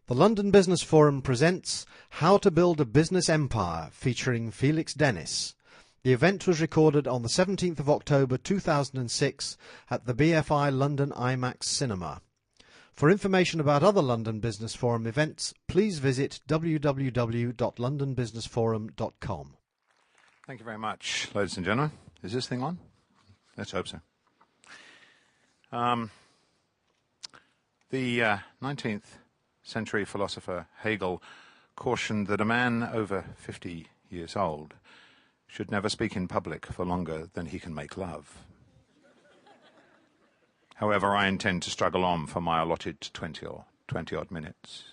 The London Business Forum presents How to Build a Business Empire, featuring Felix Dennis. The event was recorded on the 17th of October 2006 at the BFI London IMAX Cinema. For information about other London Business Forum events, please visit www.londonbusinessforum.com. Thank you very much, ladies and gentlemen. Is this thing on? Let's hope so. The 19th century philosopher Hegel cautioned that a man over 50 years old should never speak in public for longer than he can make love. However, I intend to struggle on for my allotted 20-odd minutes.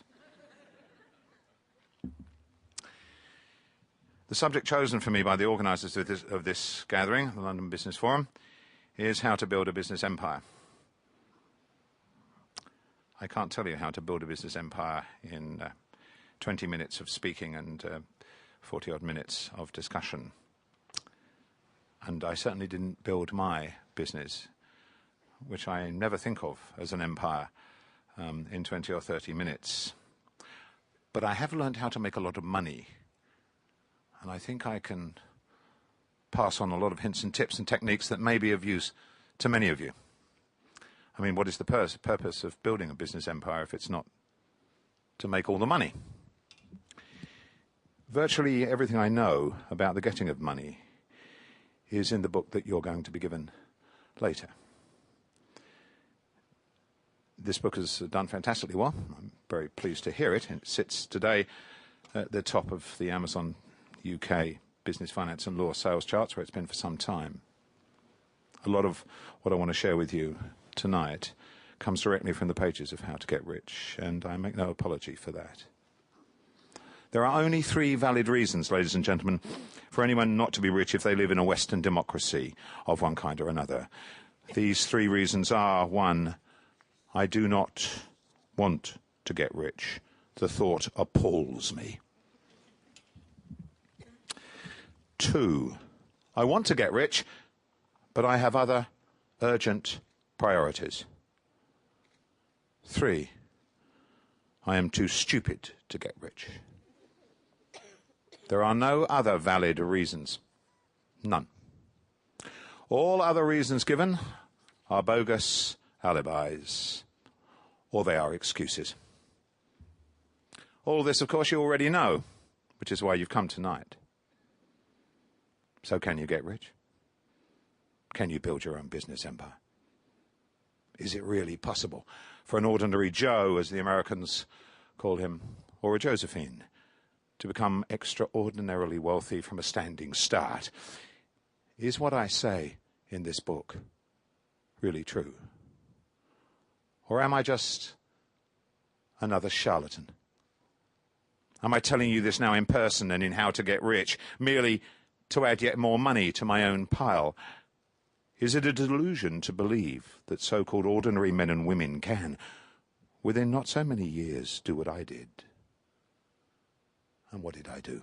The subject chosen for me by the organisers of this gathering, the London Business Forum, is how to build a business empire. I can't tell you how to build a business empire in 20 minutes of speaking and 40-odd minutes of discussion. And I certainly didn't build my business, which I never think of as an empire, in 20 or 30 minutes. But I have learned how to make a lot of money. And I think I can pass on a lot of hints and tips and techniques that may be of use to many of you. I mean, what is the purpose of building a business empire if it's not to make all the money? Virtually everything I know about the getting of money is in the book that you're going to be given later. This book has done fantastically well. I'm very pleased to hear it. It sits today at the top of the Amazon UK Business, Finance and Law sales charts, where it's been for some time. A lot of what I want to share with you tonight comes directly from the pages of How to Get Rich, and I make no apology for that. There are only 3 valid reasons, ladies and gentlemen, for anyone not to be rich if they live in a Western democracy of one kind or another. These 3 reasons are: 1, I do not want to get rich. The thought appalls me. 2, I want to get rich, but I have other urgent priorities. 3, I am too stupid to get rich. There are no other valid reasons. None. All other reasons given are bogus alibis, or they are excuses. All this, of course, you already know, which is why you've come tonight. So can you get rich? Can you build your own business empire? Is it really possible for an ordinary Joe, as the Americans call him, or a Josephine, to become extraordinarily wealthy from a standing start? Is what I say in this book really true? Or am I just another charlatan? Am I telling you this now in person and in How to Get Rich, merely to add yet more money to my own pile? Is it a delusion to believe that so-called ordinary men and women can, within not so many years, do what I did? And what did I do?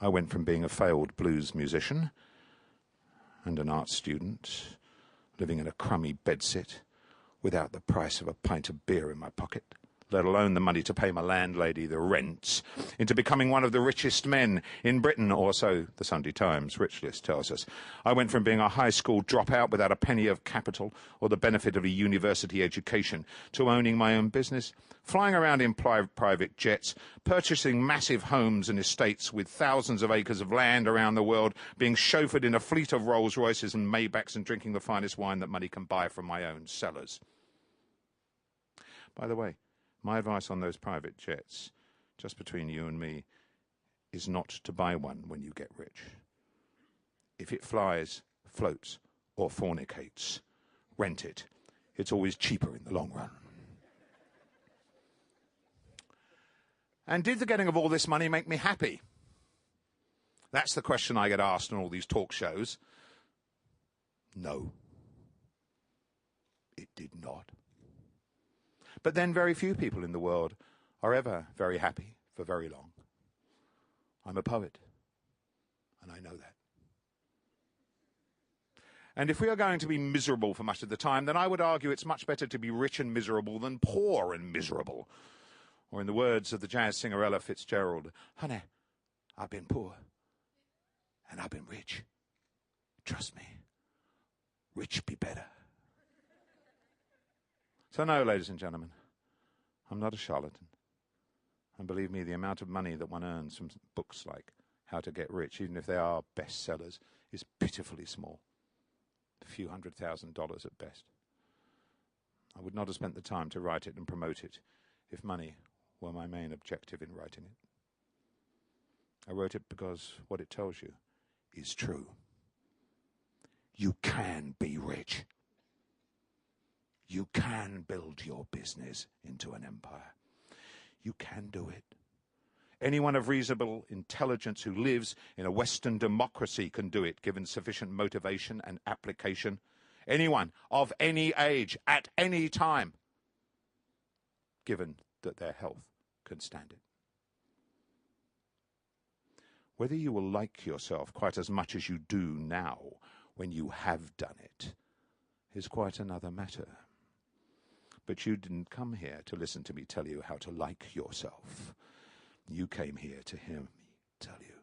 I went from being a failed blues musician and an art student, living in a crummy bedsit, without the price of a pint of beer in my pocket, let alone the money to pay my landlady the rents, into becoming one of the richest men in Britain, or so the Sunday Times Rich List tells us. I went from being a high school dropout without a penny of capital or the benefit of a university education to owning my own business, flying around in private jets, purchasing massive homes and estates with thousands of acres of land around the world, being chauffeured in a fleet of Rolls Royces and Maybachs, and drinking the finest wine that money can buy from my own cellars. By the way, my advice on those private jets, just between you and me, is not to buy one when you get rich. If it flies, floats, or fornicates, rent it. It's always cheaper in the long run. And did the getting of all this money make me happy? That's the question I get asked on all these talk shows. No, it did not. But then very few people in the world are ever very happy for very long. I'm a poet, and I know that. And if we are going to be miserable for much of the time, then I would argue it's much better to be rich and miserable than poor and miserable. Or in the words of the jazz singer Ella Fitzgerald, honey, I've been poor and I've been rich. Trust me, rich be better. So no, ladies and gentlemen, I'm not a charlatan. And believe me, the amount of money that one earns from books like How to Get Rich, even if they are bestsellers, is pitifully small. A few $100,000 at best. I would not have spent the time to write it and promote it if money were my main objective in writing it. I wrote it because what it tells you is true. You can be rich. You can build your business into an empire. You can do it. Anyone of reasonable intelligence who lives in a Western democracy can do it, given sufficient motivation and application. Anyone of any age, at any time, given that their health can stand it. Whether you will like yourself quite as much as you do now when you have done it is quite another matter. But you didn't come here to listen to me tell you how to like yourself. You came here to hear me tell you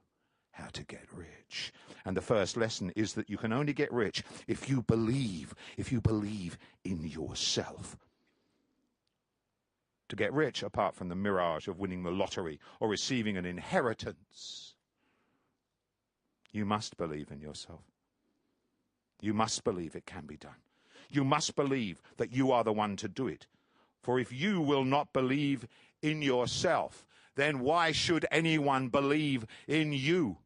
how to get rich. And the first lesson is that you can only get rich if you believe in yourself. To get rich, apart from the mirage of winning the lottery or receiving an inheritance, you must believe in yourself. You must believe it can be done. You must believe that you are the one to do it. For if you will not believe in yourself, then why should anyone believe in you?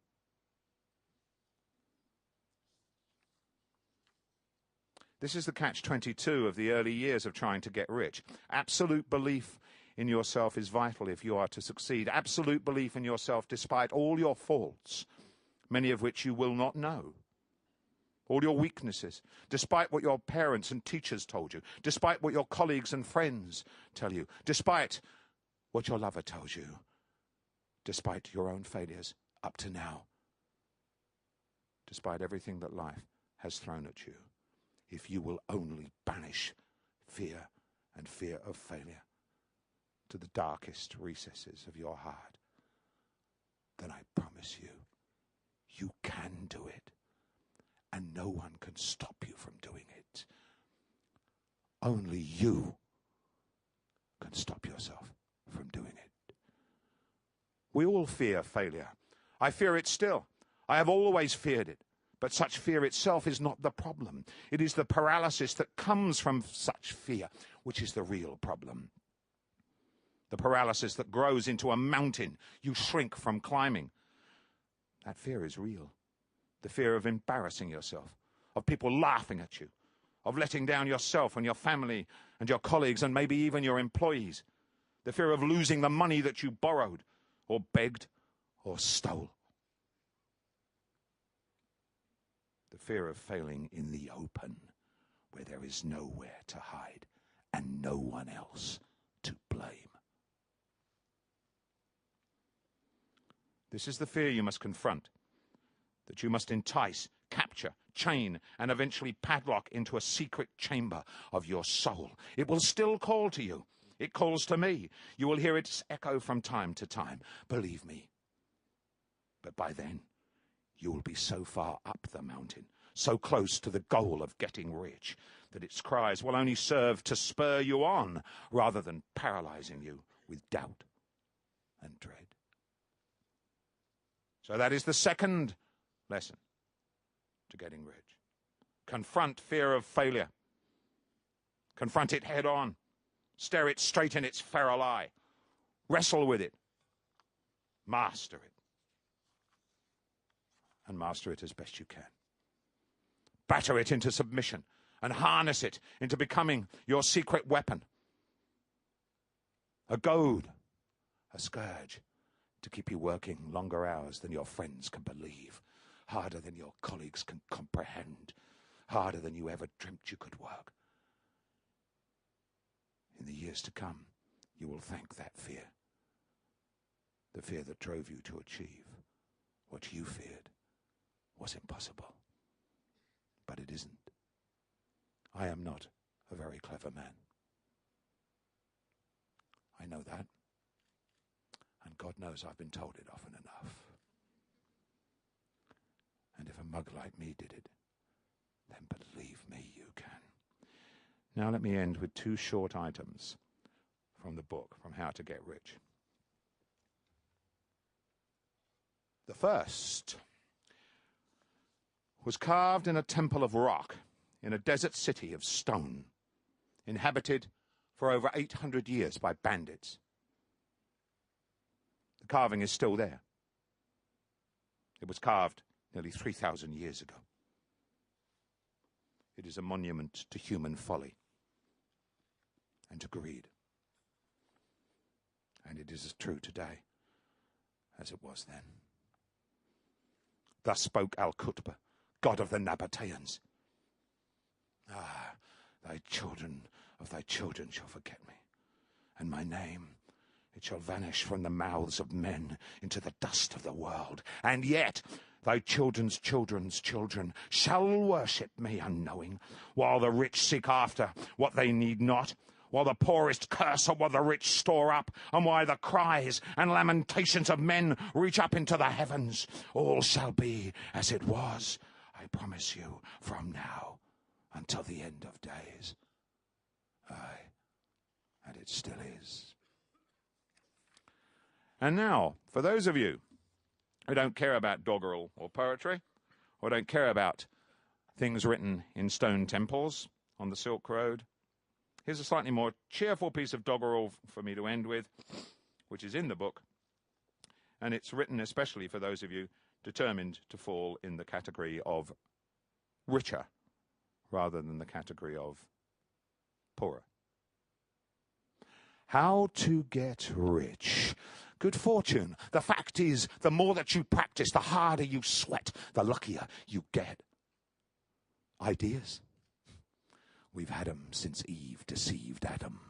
This is the catch-22 of the early years of trying to get rich. Absolute belief in yourself is vital if you are to succeed. Absolute belief in yourself despite all your faults, many of which you will not know. All your weaknesses, despite what your parents and teachers told you, despite what your colleagues and friends tell you, despite what your lover tells you, despite your own failures up to now, despite everything that life has thrown at you, if you will only banish fear and fear of failure to the darkest recesses of your heart, then I promise you, you can do it. And no one can stop you from doing it. Only you can stop yourself from doing it. We all fear failure. I fear it still. I have always feared it. But such fear itself is not the problem. It is the paralysis that comes from such fear, which is the real problem. The paralysis that grows into a mountain you shrink from climbing. That fear is real. The fear of embarrassing yourself, of people laughing at you, of letting down yourself and your family and your colleagues and maybe even your employees. The fear of losing the money that you borrowed or begged or stole. The fear of failing in the open, where there is nowhere to hide and no one else to blame. This is the fear you must confront, that you must entice, capture, chain, and eventually padlock into a secret chamber of your soul. It will still call to you. It calls to me. You will hear its echo from time to time. Believe me. But by then, you will be so far up the mountain, so close to the goal of getting rich, that its cries will only serve to spur you on, rather than paralyzing you with doubt and dread. So that is the second lesson to getting rich. Confront fear of failure. Confront it head on. Stare it straight in its feral eye. Wrestle with it. Master it. And master it as best you can. Batter it into submission and harness it into becoming your secret weapon. A goad, a scourge to keep you working longer hours than your friends can believe. Harder than your colleagues can comprehend. Harder than you ever dreamt you could work. In the years to come, you will thank that fear. The fear that drove you to achieve what you feared was impossible. But it isn't. I am not a very clever man. I know that. And God knows I've been told it often enough. And if a mug like me did it, then believe me, you can. Now let me end with two short items from the book, from How to Get Rich. The first was carved in a temple of rock in a desert city of stone, inhabited for over 800 years by bandits. The carving is still there. It was carved nearly 3,000 years ago. It is a monument to human folly and to greed. And it is as true today as it was then. Thus spoke Al-Qutb, god of the Nabateans. Ah, thy children of thy children shall forget me, and my name, it shall vanish from the mouths of men into the dust of the world. And yet thy children's children's children shall worship me unknowing, while the rich seek after what they need not, while the poorest curse at what the rich store up, and while the cries and lamentations of men reach up into the heavens. All shall be as it was, I promise you, from now until the end of days. Aye, and it still is. And now, for those of you who don't care about doggerel or poetry, or don't care about things written in stone temples on the Silk Road, here's a slightly more cheerful piece of doggerel for me to end with, which is in the book, and it's written especially for those of you determined to fall in the category of richer rather than the category of poorer. How to get rich. Good fortune. The fact is, the more that you practice, the harder you sweat, the luckier you get. Ideas? We've had 'em since Eve deceived Adam.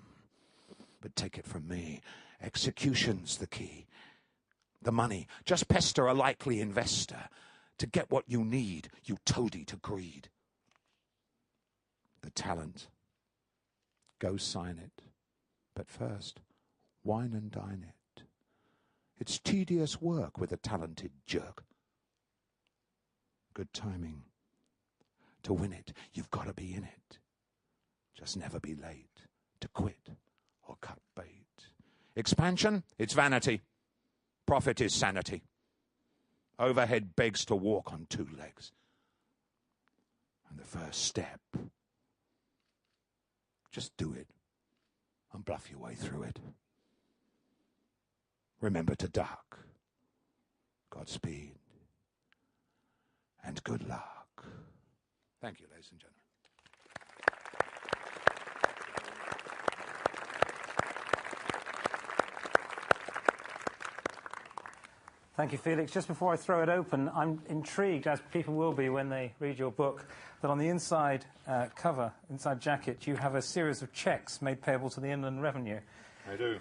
But take it from me, execution's the key. The money, just pester a likely investor. To get what you need, you toady to greed. The talent, go sign it. But first, wine and dine it. It's tedious work with a talented jerk. Good timing. To win it, you've got to be in it. Just never be late to quit or cut bait. Expansion, it's vanity. Profit is sanity. Overhead begs to walk on two legs. And the first step, just do it and bluff your way through it. Remember to duck. Godspeed and good luck. Thank you, ladies and gentlemen. Thank you, Felix. Just before I throw it open, I'm intrigued, as people will be when they read your book, that on the inside cover, inside jacket, you have a series of cheques made payable to the Inland Revenue. I do.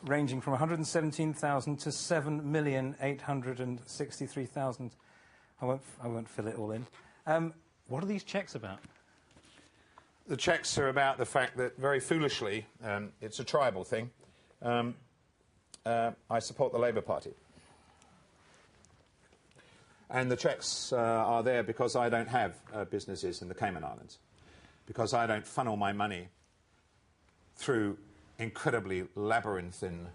Ranging from 117,000 to 7,863,000. I won't fill it all in. What are these cheques about? The cheques are about the fact that, very foolishly, it's a tribal thing. I support the Labour Party. And the cheques are there because I don't have businesses in the Cayman Islands, because I don't funnel my money through incredibly labyrinthine,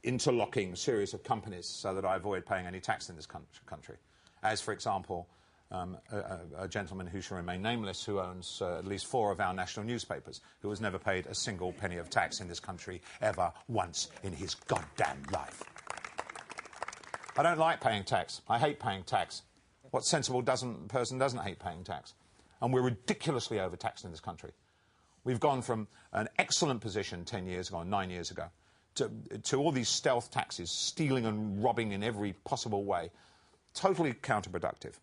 interlocking series of companies so that I avoid paying any tax in this country. As, for example, a gentleman who shall remain nameless, who owns at least 4 of our national newspapers, who has never paid a single penny of tax in this country ever once in his goddamn life. I don't like paying tax. I hate paying tax. What sensible person doesn't hate paying tax? And we're ridiculously overtaxed in this country. We've gone from an excellent position 10 years ago, 9 years ago, to all these stealth taxes, stealing and robbing in every possible way. Totally counterproductive.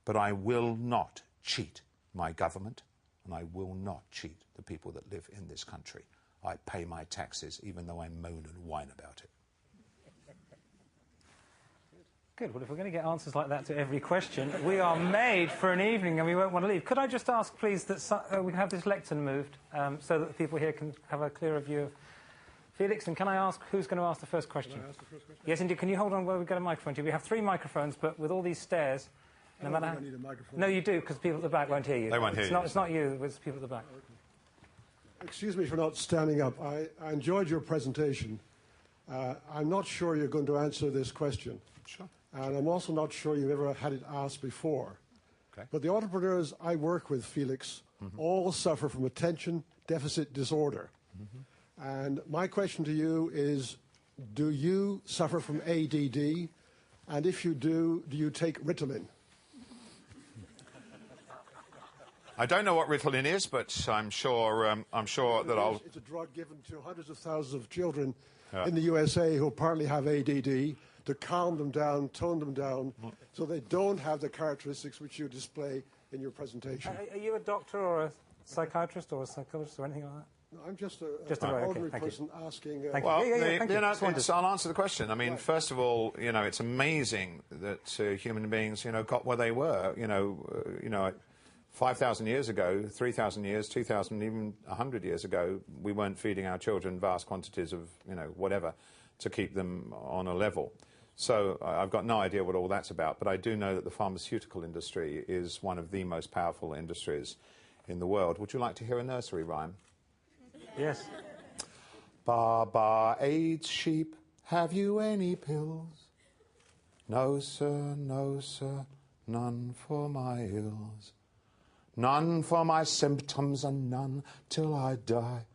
But I will not cheat my government, and I will not cheat the people that live in this country. I pay my taxes, even though I moan and whine about it. Good. Well, if we're going to get answers like that to every question, we are made for an evening and we won't want to leave. Could I just ask, please, that we can have this lectern moved so that the people here can have a clearer view of Felix? And can I ask who's going to ask the first question? Can I ask the first question? Yes, indeed. Can you hold on while we get a microphone to you? We have 3 microphones, but with all these stairs, no matter how... I need a microphone. No, you do, because people at the back won't hear you. They won't hear you. It's not you, it's people at the back. Okay. Excuse me for not standing up. I enjoyed your presentation. I'm not sure you're going to answer this question. Sure. And I'm also not sure you've ever had it asked before. Okay. But the entrepreneurs I work with, Felix, all suffer from attention deficit disorder. And my question to you is, do you suffer from ADD? And if you do you take Ritalin? I don't know what Ritalin is, but I'm sure that I'll... It's a drug given to hundreds of thousands of children in the USA who apparently have ADD to calm them down, tone them down, so they don't have the characteristics which you display in your presentation. Are you a doctor or a psychiatrist or a psychologist or anything like that? No, I'm just an right, ordinary okay, person asking... Thank you. Well, thank you. I'll answer the question. I mean, first of all, it's amazing that human beings, got where they were. 5,000 years ago, 3,000 years, 2,000, even 100 years ago, we weren't feeding our children vast quantities of, whatever, to keep them on a level. So I've got no idea what all that's about, but I do know that the pharmaceutical industry is one of the most powerful industries in the world. Would you like to hear a nursery rhyme? Yes. Ba ba, AIDS sheep, have you any pills? No, sir, none for my ills. None for my symptoms and none till I die.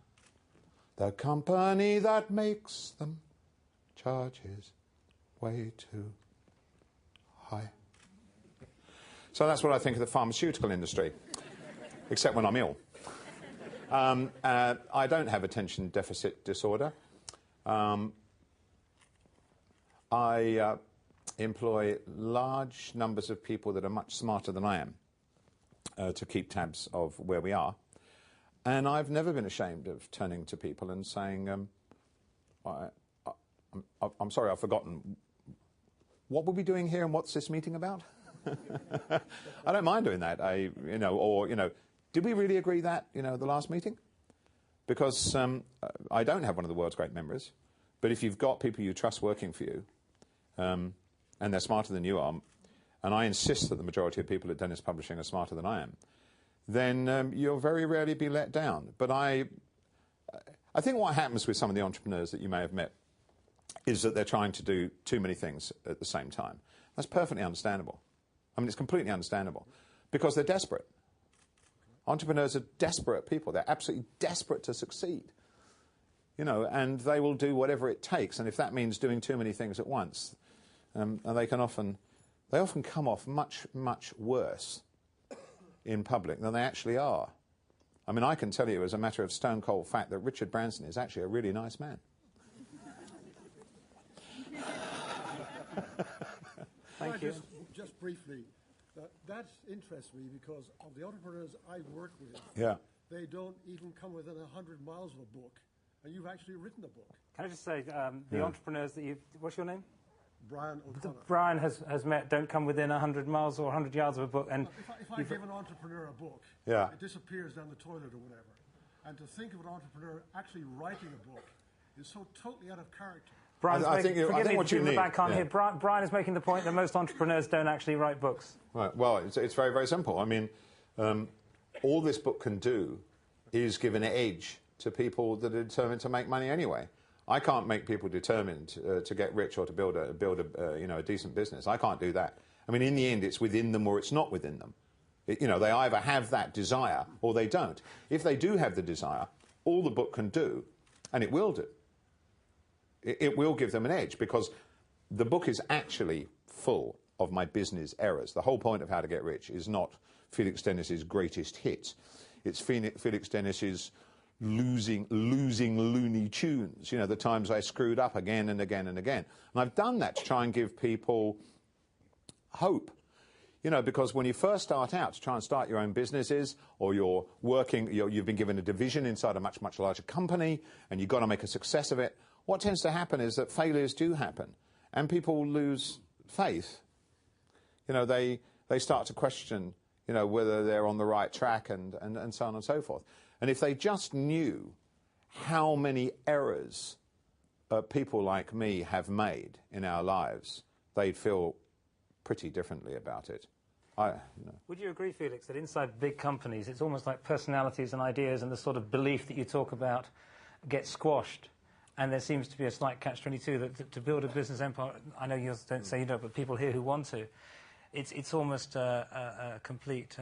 The company that makes them charges way too high. So that's what I think of the pharmaceutical industry, except when I'm ill. I don't have attention deficit disorder. I employ large numbers of people that are much smarter than I am to keep tabs of where we are. And I've never been ashamed of turning to people and saying, I'm sorry, I've forgotten. What were we doing here and what's this meeting about? I don't mind doing that. Did we really agree that, the last meeting? Because I don't have one of the world's great memories, but if you've got people you trust working for you, and they're smarter than you are, and I insist that the majority of people at Dennis Publishing are smarter than I am, then you'll very rarely be let down. But I think what happens with some of the entrepreneurs that you may have met is that they're trying to do too many things at the same time. That's perfectly understandable. I mean, it's completely understandable, because they're desperate. Entrepreneurs are desperate people. They're absolutely desperate to succeed, and they will do whatever it takes. And if that means doing too many things at once, and they often come off much, much worse in public than they actually are. I mean, I can tell you as a matter of stone cold fact that Richard Branson is actually a really nice man. Thank you. Just briefly, that interests me because of the entrepreneurs I work with. Yeah. They don't even come within 100 miles of a book, and you've actually written a book. Can I just say, the entrepreneurs that what's your name? Brian O'Connor. Brian has met don't come within 100 miles or 100 yards of a book. And if I give an entrepreneur a book, Yeah. it disappears down the toilet or whatever. And to think of an entrepreneur actually writing a book is so totally out of character. Brian's I think what you people in need, the back can't yeah. hear. Brian is making the point that most entrepreneurs don't actually write books. Right. Well, it's very, very simple. I mean, all this book can do is give an edge to people that are determined to make money anyway. I can't make people determined to get rich or to build a decent business. I can't do that. I mean, in the end, it's within them or it's not within them. They either have that desire or they don't. If they do have the desire, all the book can do, and it will do, it will give them an edge, because the book is actually full of my business errors. The whole point of How to Get Rich is not Felix Dennis's greatest hits. It's Felix Dennis's losing Looney Tunes, the times I screwed up again and again and again. And I've done that to try and give people hope. Because when you first start out to try and start your own businesses, or you're working, you've been given a division inside a much, much larger company, and you've got to make a success of it, what tends to happen is that failures do happen, and people lose faith, they start to question, whether they're on the right track and so on and so forth. And if they just knew how many errors people like me have made in our lives, they'd feel pretty differently about it. Would you agree, Felix, that inside big companies, it's almost like personalities and ideas and the sort of belief that you talk about get squashed, and there seems to be a slight catch-22 that to build a business empire, I know you don't say you don't, but people here who want to, it's almost a complete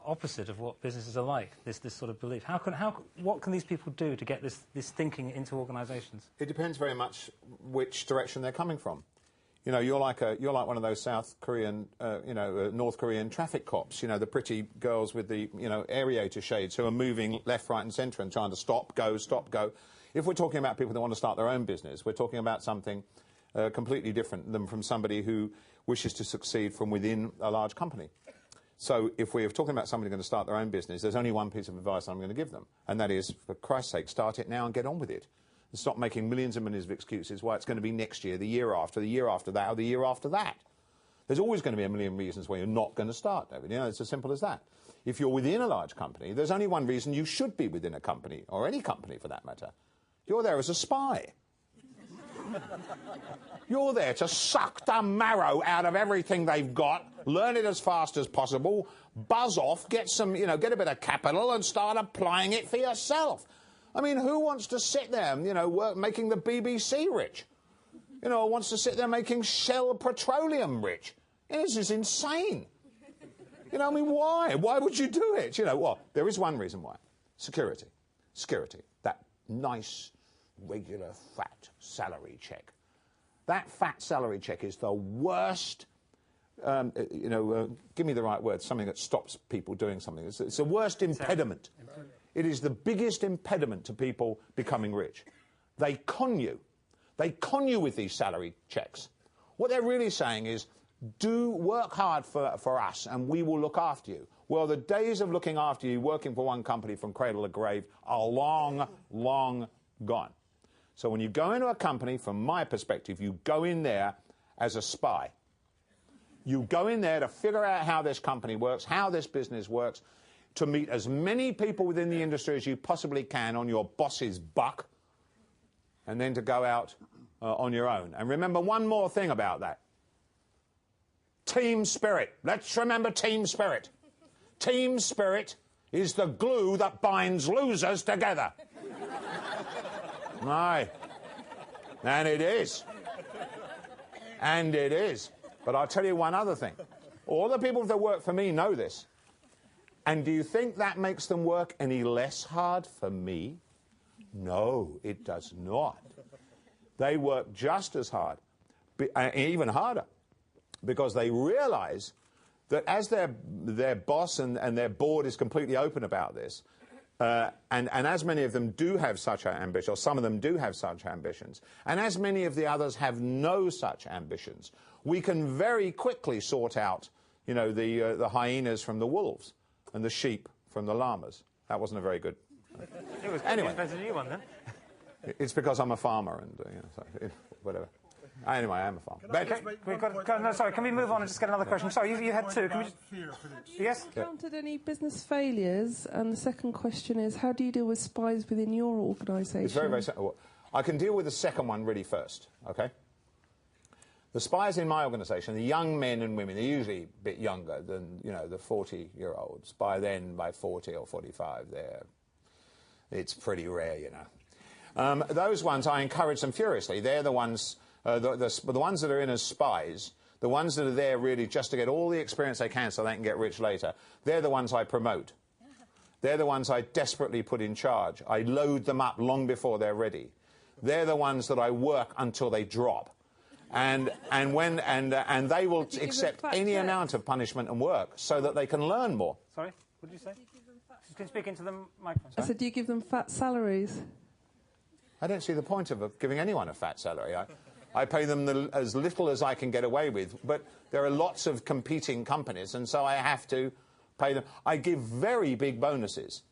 opposite of what businesses are like, this sort of belief. What can these people do to get this thinking into organisations? It depends very much which direction they're coming from. You're like one of those South Korean, North Korean traffic cops. The pretty girls with the, aerator shades who are moving left, right, and centre and trying to stop, go, stop, go. If we're talking about people that want to start their own business, we're talking about something completely different than from somebody who wishes to succeed from within a large company. So if we're talking about somebody going to start their own business, there's only one piece of advice I'm going to give them, and that is, for Christ's sake, start it now and get on with it. And stop making millions and millions of excuses why it's going to be next year, the year after that, or the year after that. There's always going to be a million reasons why you're not going to start, David. It's as simple as that. If you're within a large company, there's only one reason you should be within a company, or any company for that matter. You're there as a spy. You're there to suck the marrow out of everything they've got, learn it as fast as possible, buzz off, get some, get a bit of capital and start applying it for yourself. I mean, who wants to sit there, making the BBC rich? Wants to sit there making Shell Petroleum rich? This is insane. Why? Why would you do it? Well, there is one reason why. Security. Security. That nice, regular, fat salary check. That fat salary check is the worst, give me the right word, something that stops people doing something. It's the worst impediment. It is the biggest impediment to people becoming rich. They con you. They con you with these salary checks. What they're really saying is, do work hard for us and we will look after you. Well, the days of looking after you, working for one company from cradle to grave, are long, long gone. So when you go into a company, from my perspective, you go in there as a spy. You go in there to figure out how this company works, how this business works, to meet as many people within the industry as you possibly can on your boss's buck, and then to go out on your own. And remember one more thing about that. Team spirit. Let's remember team spirit. Team spirit is the glue that binds losers together. Aye. And it is. And it is. But I'll tell you one other thing. All the people that work for me know this. And do you think that makes them work any less hard for me? No, it does not. They work just as hard, even harder, because they realize that as their boss and their board is completely open about this, and as many of them do have such ambitions, or some of them do have such ambitions, and as many of the others have no such ambitions, we can very quickly sort out, the hyenas from the wolves and the sheep from the llamas. That wasn't a very good. It was anyway. Depends on you one then. It's because I'm a farmer and so, whatever. Anyway, I am a farmer. Can we move on and just get another question? Sorry, you had two. Can we yes? Have you encountered any business failures? And the second question is, how do you deal with spies within your organisation? It's very, very simple. I can deal with the second one really first, okay? The spies in my organisation, the young men and women, they're usually a bit younger than, the 40-year-olds. By 40 or 45, it's pretty rare, Those ones, I encourage them furiously. They're the ones, the ones that are in as spies, the ones that are there really just to get all the experience they can so they can get rich later, they're the ones I promote. They're the ones I desperately put in charge. I load them up long before they're ready. They're the ones that I work until they drop. And they will accept any amount of punishment and work so that they can learn more. Sorry, what did you say? Can you speak into the microphone? I said, do you give them fat salaries? I don't see the point of giving anyone a fat salary. I pay them as little as I can get away with, but there are lots of competing companies, and so I have to pay them. I give very big bonuses.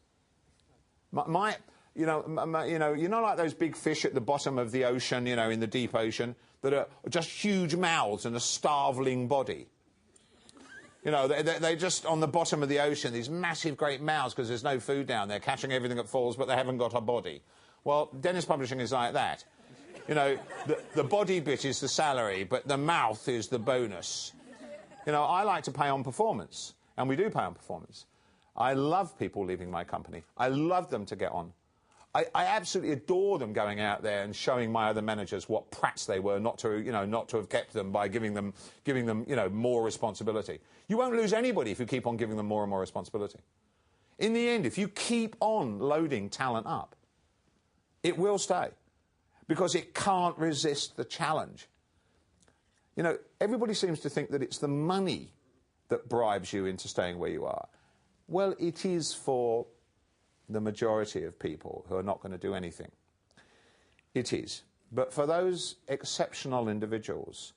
you know like those big fish at the bottom of the ocean, in the deep ocean, that are just huge mouths and a starveling body. They're just on the bottom of the ocean, these massive, great mouths, because there's no food down there, catching everything that falls, but they haven't got a body. Well, Dennis Publishing is like that. The body bit is the salary, but the mouth is the bonus. I like to pay on performance, and we do pay on performance. I love people leaving my company. I love them to get on. I absolutely adore them going out there and showing my other managers what prats they were not to have kept them by giving them more responsibility. You won't lose anybody if you keep on giving them more and more responsibility. In the end, if you keep on loading talent up, it will stay, because it can't resist the challenge. Everybody seems to think that it's the money that bribes you into staying where you are. Well, it is for the majority of people who are not going to do anything. It is. But for those exceptional individuals,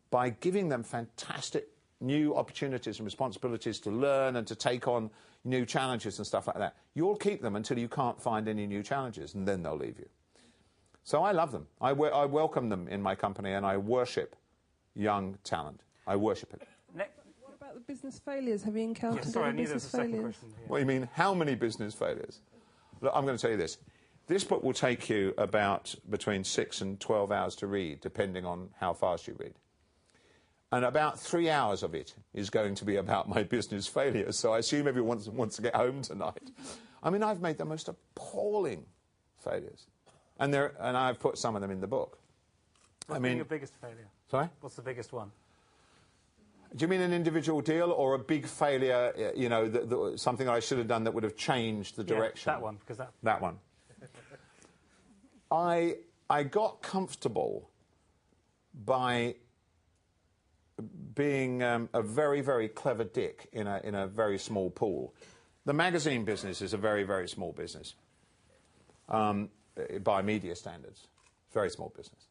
by giving them fantastic new opportunities and responsibilities to learn and to take on new challenges and stuff like that, you'll keep them until you can't find any new challenges, and then they'll leave you. So I love them. I welcome them in my company, and I worship young talent. I worship it. What about the business failures? Have you encountered any business failures? What do you mean, how many business failures? Look, I'm going to tell you this. This book will take you about between 6 and 12 hours to read, depending on how fast you read. And about 3 hours of it is going to be about my business failures, so I assume everyone wants to get home tonight. I mean, I've made the most appalling failures. And I've put some of them in the book. What's been your biggest failure? Sorry? What's the biggest one? Do you mean an individual deal or a big failure, something that I should have done that would have changed the direction? That one, because that one. I got comfortable by being a very, very clever dick in a very small pool. The magazine business is a very, very small business. By media standards. Very small business.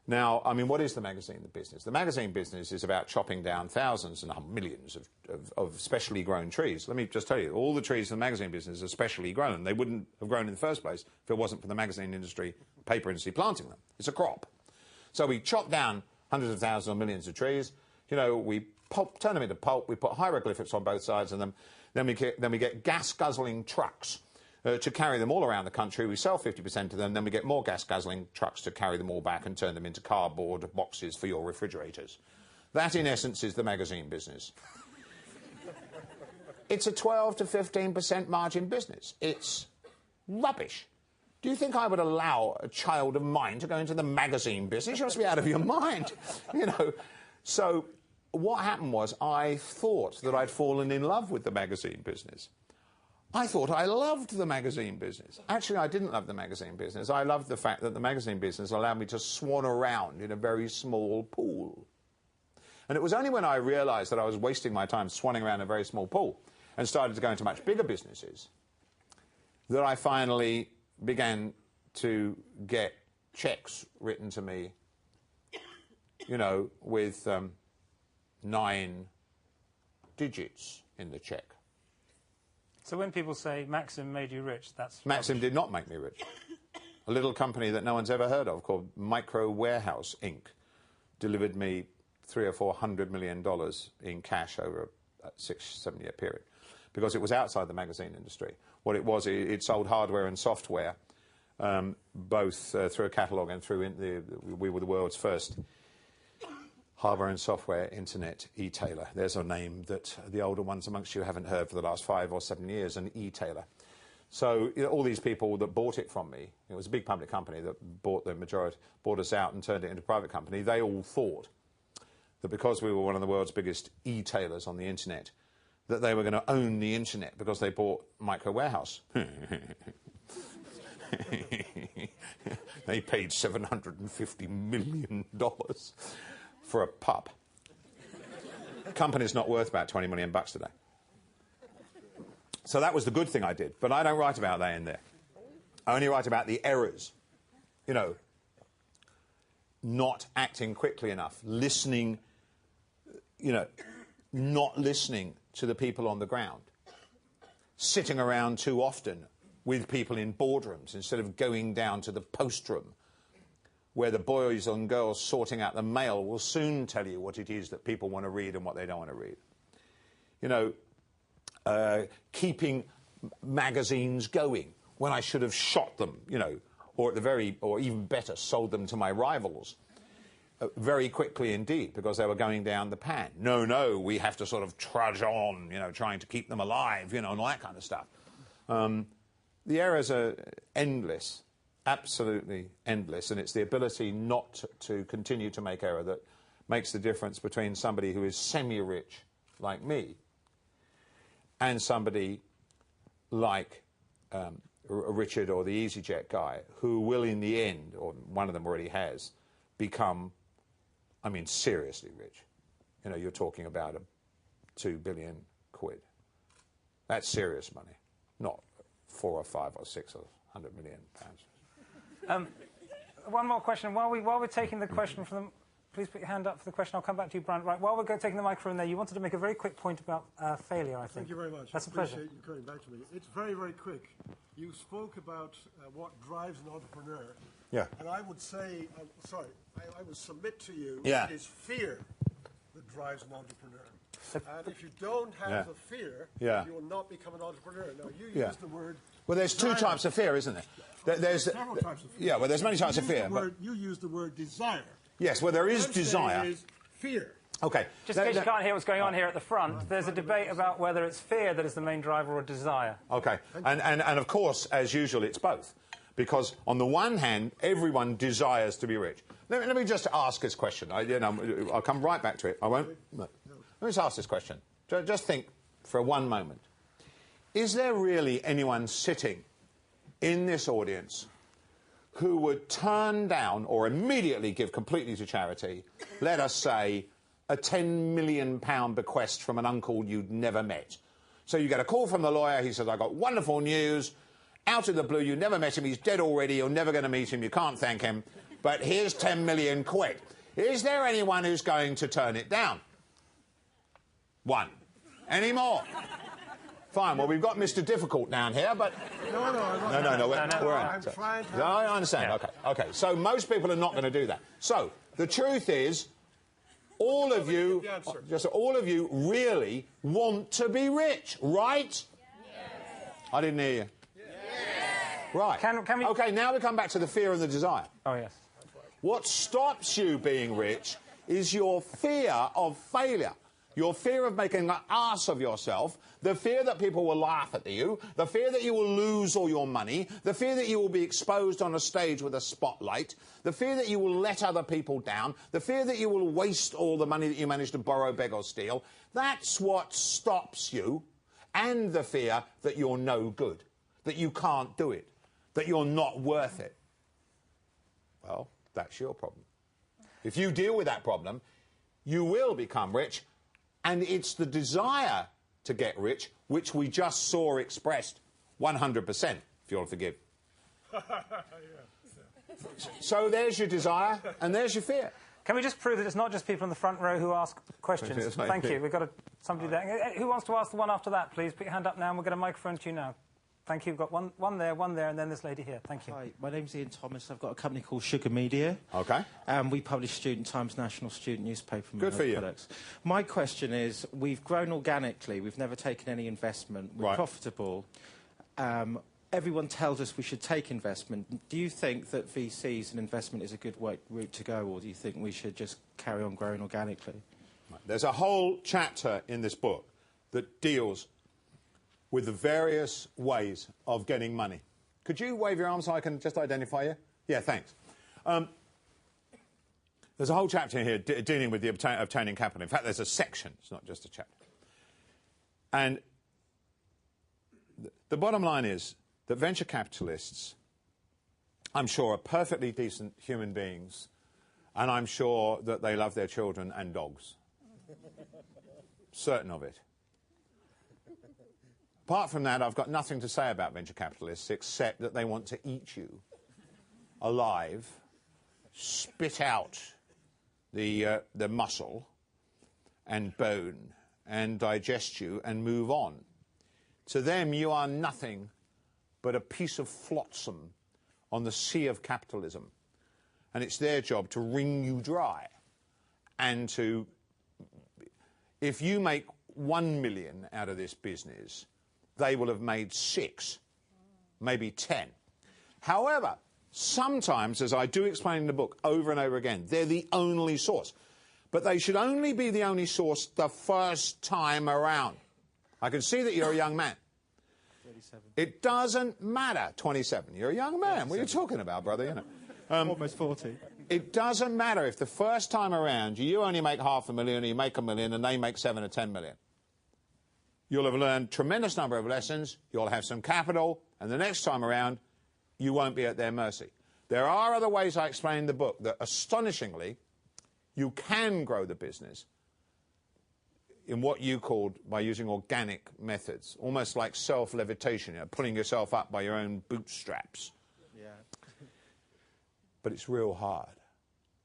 Now, I mean, what is the magazine business? The magazine business is about chopping down thousands and millions of specially grown trees. Let me just tell you, all the trees in the magazine business are specially grown. They wouldn't have grown in the first place if it wasn't for the magazine industry, paper industry planting them. It's a crop. So we chop down hundreds of thousands or millions of trees. We turn them into pulp. We put hieroglyphics on both sides of them. Then we get gas-guzzling trucks to carry them all around the country. We sell 50% of them, then we get more gas-guzzling trucks to carry them all back and turn them into cardboard boxes for your refrigerators. That, in essence, is the magazine business. It's a 12 to 15% margin business. It's rubbish. Do you think I would allow a child of mine to go into the magazine business? You must be out of your mind. So what happened was I thought that I'd fallen in love with the magazine business. I thought I loved the magazine business. Actually, I didn't love the magazine business. I loved the fact that the magazine business allowed me to swan around in a very small pool. And it was only when I realised that I was wasting my time swanning around in a very small pool and started to go into much bigger businesses that I finally began to get cheques written to me, with 9 digits in the cheque. So when people say Maxim made you rich, that's... Maxim did not make me rich. A little company that no one's ever heard of called Micro Warehouse Inc. delivered me $300 or $400 million in cash over a 6-7 year period, because it was outside the magazine industry. What it was, it sold hardware and software, both through a catalogue and through we were the world's first hardware and software internet e-tailer. There's a name that the older ones amongst you haven't heard for the last 5 or 7 years, an e-tailer. So all these people that bought it from me, it was a big public company that bought us out and turned it into a private company. They all thought that because we were one of the world's biggest e-tailers on the internet, that they were going to own the internet because they bought Micro Warehouse. They paid $750 million for a pup. The company's not worth about 20 million bucks today. So that was the good thing I did, but I don't write about that in there. I only write about the errors. Not acting quickly enough, listening, not listening to the people on the ground, sitting around too often with people in boardrooms instead of going down to the post room where the boys and girls sorting out the mail will soon tell you what it is that people want to read and what they don't want to read. You know, keeping magazines going when I should have shot them, you know, or even better, sold them to my rivals very quickly indeed, because they were going down the pan. No, we have to sort of trudge on, you know, trying to keep them alive, you know, and all that kind of stuff. The errors are endless, absolutely endless, and it's the ability not to continue to make error that makes the difference between somebody who is semi-rich, like me, and somebody like Richard or the EasyJet guy, who will in the end, or one of them already has, become, I mean, seriously rich. You know, you're talking about 2 billion quid. That's serious money, not 4 or 5 or 6 or 100 million pounds. One more question. While we're taking the question from them, please put your hand up for the question. I'll come back to you, Brian. Right, while we're taking the microphone there, you wanted to make a very quick point about failure, I think. Thank you very much. That's I a pleasure. appreciate you coming back to me. It's very, very quick. You spoke about what drives an entrepreneur. Yeah. And I would say, I would submit to you, Yeah. it is fear that drives an entrepreneur. And if you don't have the fear, you will not become an entrepreneur. Now, you use the word... Well, there's two types of fear, isn't there? There's several types of fear. Yeah, well, there's many types of fear. You use the word desire. Yes, well, there is desire. Is fear. Okay. Just in case you can't hear what's going on here at the front, there's a debate about whether it's fear that is the main driver or desire. Okay. And of course, as usual, it's both. Because on the one hand, everyone desires to be rich. Let me just ask this question. I'll come right back to it. I won't... No. Let me just ask this question. Just think for one moment. Is there really anyone sitting in this audience who would turn down or immediately give completely to charity, let us say, a £10 million bequest from an uncle you'd never met? So you get a call from the lawyer, he says, I got wonderful news, out of the blue, you never met him, he's dead already, you're never going to meet him, you can't thank him, but here's 10 million quid. Is there anyone who's going to turn it down? One. Any more? Fine, well, we've got Mr. Difficult down here, but... No, I'm trying to... No, I understand, okay. So most people are not going to do that. So, the truth is, all of you really want to be rich, right? Yes. I didn't hear you. Yes. Right. Can we... Okay, now we come back to the fear and the desire. Oh, yes. What stops you being rich is your fear of failure. Your fear of making an ass of yourself, the fear that people will laugh at you, the fear that you will lose all your money, the fear that you will be exposed on a stage with a spotlight, the fear that you will let other people down, the fear that you will waste all the money that you managed to borrow, beg or steal. That's what stops you, and the fear that you're no good, that you can't do it, that you're not worth it. Well, that's your problem. If you deal with that problem, you will become rich. And it's the desire to get rich, which we just saw expressed 100%, if you'll forgive. So there's your desire, and there's your fear. Can we just prove that it's not just people in the front row who ask questions? Thank you. We've got somebody there. Who wants to ask the one after that, please? Put your hand up now, and we'll get a microphone to you now. Thank you. We've got one there, and then this lady here. Thank you. Hi, my name's Ian Thomas. I've got a company called Sugar Media. OK. And we publish Student Times National Student Newspaper. Good for you. Products. My question is, we've grown organically. We've never taken any investment. We're profitable. Everyone tells us we should take investment. Do you think that VCs and investment is a good route to go, or do you think we should just carry on growing organically? There's a whole chapter in this book that deals with the various ways of getting money. Could you wave your arm so I can just identify you? Yeah, thanks. There's a whole chapter here dealing with the obtaining capital. In fact, there's a section. It's not just a chapter. And the bottom line is that venture capitalists, I'm sure, are perfectly decent human beings, and I'm sure that they love their children and dogs. Certain of it. Apart from that, I've got nothing to say about venture capitalists except that they want to eat you alive, spit out the muscle and bone and digest you and move on. To them, you are nothing but a piece of flotsam on the sea of capitalism. And it's their job to wring you dry and to... If you make 1 million out of this business, they will have made 6, maybe 10. However, sometimes, as I do explain in the book over and over again, they're the only source. But they should only be the only source the first time around. I can see that you're a young man. 37. It doesn't matter. 27. You're a young man. 37. What are you talking about, brother? You know. Almost 40. It doesn't matter if the first time around you only make $500,000, you make $1 million, and they make 7 or 10 million. You'll have learned a tremendous number of lessons. You'll have some capital, and the next time around, you won't be at their mercy. There are other ways I explain in the book that, astonishingly, you can grow the business in what you called by using organic methods, almost like self-levitation, pulling yourself up by your own bootstraps. Yeah. But it's real hard.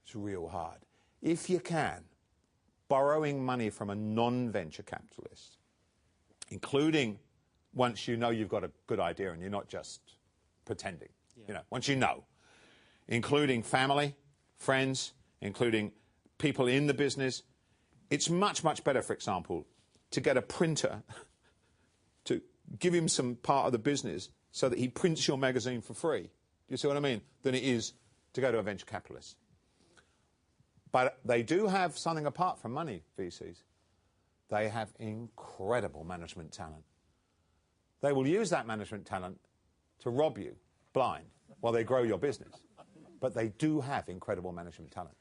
It's real hard. If you can, borrowing money from a non-venture capitalist, including once you know you've got a good idea and you're not just pretending, once you know, including family, friends, including people in the business, it's much, much better, for example, to get a printer to give him some part of the business so that he prints your magazine for free. Do you see what I mean? Than it is to go to a venture capitalist. But they do have something apart from money, VCs. They have incredible management talent. They will use that management talent to rob you blind while they grow your business. But they do have incredible management talent.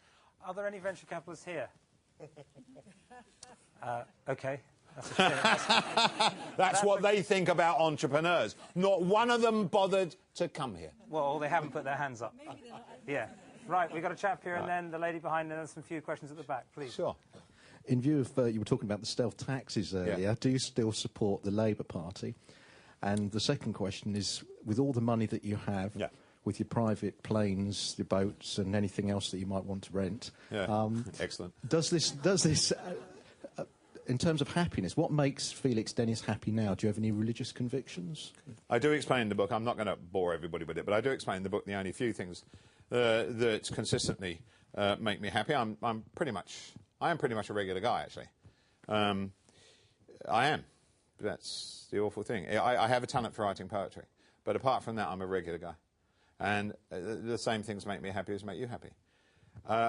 Are there any venture capitalists here? OK. That's what they think about entrepreneurs. Not one of them bothered to come here. Well, they haven't put their hands up. Yeah. Right, we've got a chap here and then the lady behind, and there's some few questions at the back, please. Sure. In view of, you were talking about the stealth taxes earlier, do you still support the Labour Party? And the second question is, with all the money that you have, with your private planes, your boats, and anything else that you might want to rent, excellent. Does this in terms of happiness, what makes Felix Dennis happy now? Do you have any religious convictions? I do explain in the book. I'm not going to bore everybody with it, but I do explain in the book the only few things that consistently make me happy. I am pretty much a regular guy, actually. I am. That's the awful thing. I have a talent for writing poetry, but apart from that, I'm a regular guy. And the same things make me happy as make you happy.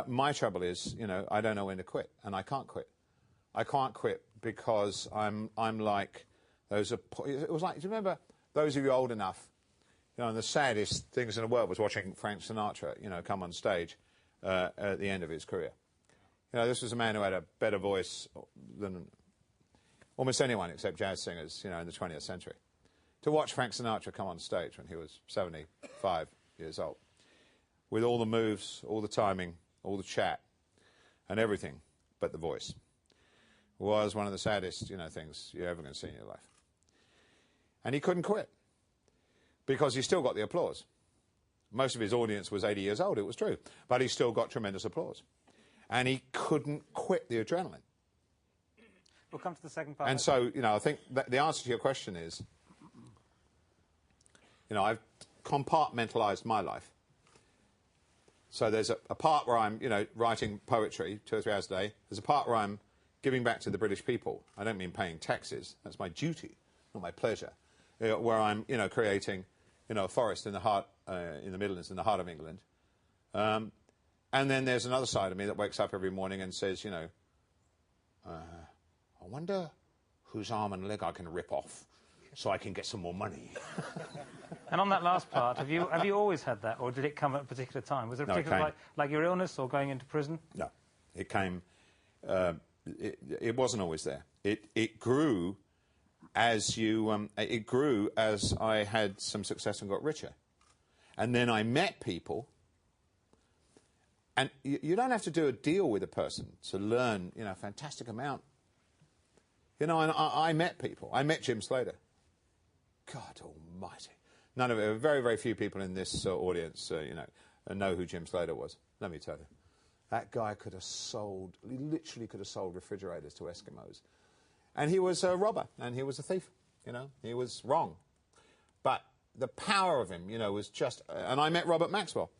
My trouble is, I don't know when to quit, and I can't quit. I can't quit because I'm like those. It was like, do you remember those of you old enough? And the saddest things in the world was watching Frank Sinatra, come on stage at the end of his career. This was a man who had a better voice than almost anyone except jazz singers, in the 20th century. To watch Frank Sinatra come on stage when he was 75 years old, with all the moves, all the timing, all the chat, and everything but the voice, was one of the saddest, things you're ever going to see in your life. And he couldn't quit because he still got the applause. Most of his audience was 80 years old, it was true, but he still got tremendous applause. And he couldn't quit the adrenaline. We'll come to the second part. And so, I think that the answer to your question is, I've compartmentalised my life. So there's a part where I'm, writing poetry 2 or 3 hours a day. There's a part where I'm giving back to the British people. I don't mean paying taxes. That's my duty, not my pleasure. Where I'm, creating, a forest in the heart, in the Midlands, in the heart of England. And then there's another side of me that wakes up every morning and says, I wonder whose arm and leg I can rip off so I can get some more money. And on that last part, have you always had that, or did it come at a particular time? Was there a particular, like your illness or going into prison? No, it came. It wasn't always there. It grew as you. It grew as I had some success and got richer, and then I met people. And you don't have to do a deal with a person to learn, a fantastic amount. And I met people. I met Jim Slater. God almighty. Very, very few people in this audience, know who Jim Slater was. Let me tell you. That guy literally could have sold refrigerators to Eskimos. And he was a robber, and he was a thief, He was wrong. But the power of him, you know, was just... And I met Robert Maxwell.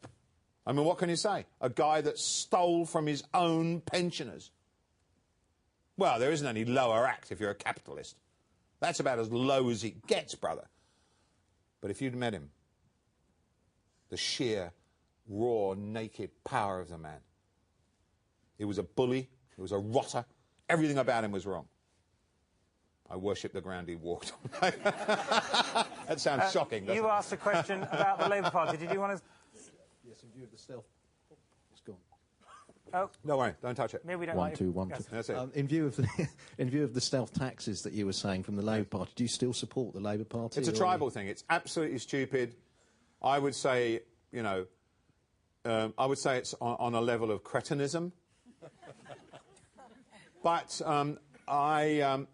I mean, what can you say? A guy that stole from his own pensioners. Well, there isn't any lower act if you're a capitalist. That's about as low as it gets, brother. But if you'd met him, the sheer, raw, naked power of the man. He was a bully. He was a rotter. Everything about him was wrong. I worship the ground he walked on. That sounds shocking, doesn't it? You asked a question about the Labour Party. Did you want to... Yes, in view of the stealth. It's gone. Oh. No worry, don't touch it. Maybe we don't One, like two, one, yes. two. That's it. In view of the stealth taxes that you were saying from the Labour Party, do you still support the Labour Party? It's a tribal thing. It's absolutely stupid. I would say, you know, I would say it's on a level of cretinism. But I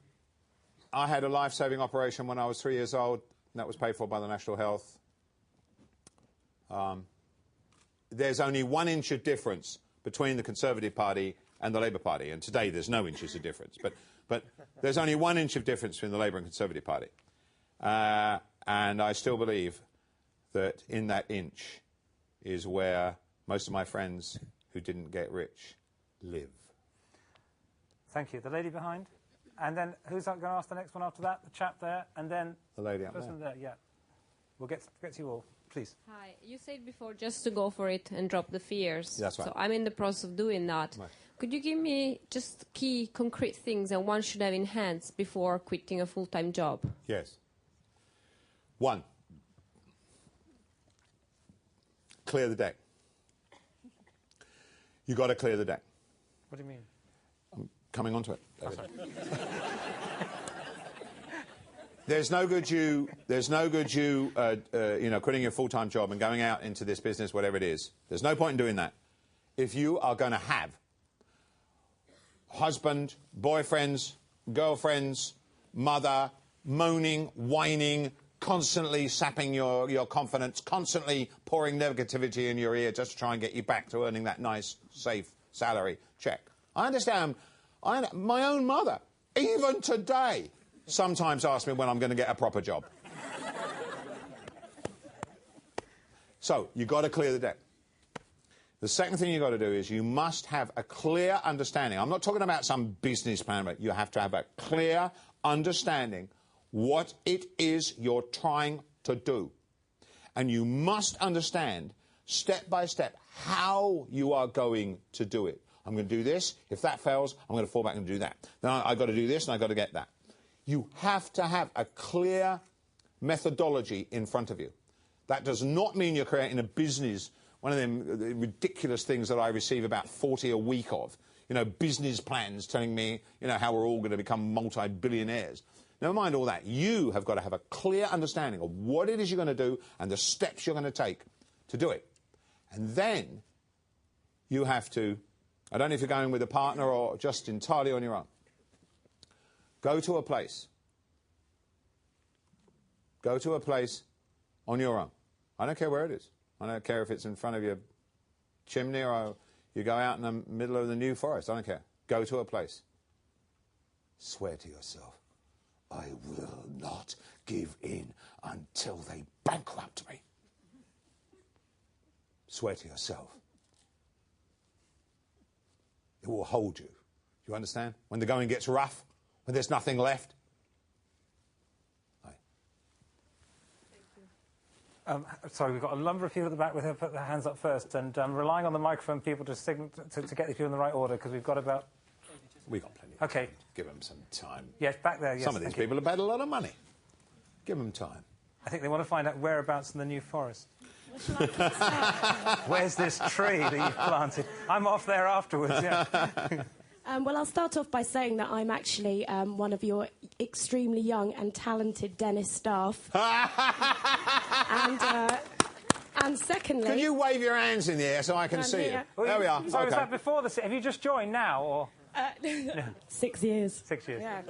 had a life-saving operation when I was 3 years old, and that was paid for by the National Health. There's only 1 inch of difference between the Conservative Party and the Labour Party, and today there's no inches of difference. But there's only 1 inch of difference between the Labour and Conservative Party. And I still believe that in that inch is where most of my friends who didn't get rich live. Thank you. The lady behind? And then who's going to ask the next one after that? The chap there, and then... The lady up person there, yeah. We'll get to you all. Please. Hi. You said before just to go for it and drop the fears. That's right. So I'm in the process of doing that. Right. Could you give me just key, concrete things that one should have in hands before quitting a full-time job? Yes. 1, clear the deck. You've got to clear the deck. What do you mean? I'm coming on to it, David. There's no good you know, quitting your full-time job and going out into this business, whatever it is. There's no point in doing that. If you are going to have husband, boyfriends, girlfriends, mother, moaning, whining, constantly sapping your confidence, constantly pouring negativity in your ear just to try and get you back to earning that nice, safe salary check. I understand. My own mother, even today, sometimes asks me when I'm going to get a proper job. So, you've got to clear the deck. The second thing you've got to do is you must have a clear understanding. I'm not talking about some business plan, but you have to have a clear understanding what it is you're trying to do. And you must understand, step by step, how you are going to do it. I'm going to do this. If that fails, I'm going to fall back and do that. Then I've got to do this and I've got to get that. You have to have a clear methodology in front of you. That does not mean you're creating a business, one of them ridiculous things that I receive about 40 a week of. You know, business plans telling me, you know, how we're all going to become multi-billionaires. Never mind all that. You have got to have a clear understanding of what it is you're going to do and the steps you're going to take to do it. And then you have to, I don't know if you're going with a partner or just entirely on your own, go to a place. Go to a place on your own. I don't care where it is. I don't care if it's in front of your chimney or you go out in the middle of the New Forest. I don't care. Go to a place. Swear to yourself, I will not give in until they bankrupt me. Swear to yourself. It will hold you. You understand? When the going gets rough, when there's nothing left. Sorry, we've got a number of people at the back with who put their hands up first, and relying on the microphone people to signal to get the people in the right order, because we've got about... We've got plenty. Okay. Give them some time. Yes, back there, yes. Some of these people have had a lot of money. Give them time. I think they want to find out whereabouts in the New Forest. Where's this tree that you've planted? I'm off there afterwards, yeah. Well, I'll start off by saying that I'm actually one of your extremely young and talented dentist staff. And secondly... Can you wave your hands in the air so I can see you? Well, there we are. So okay. was that before the... Have you just joined now, or...? 6 years. 6 years. Yeah.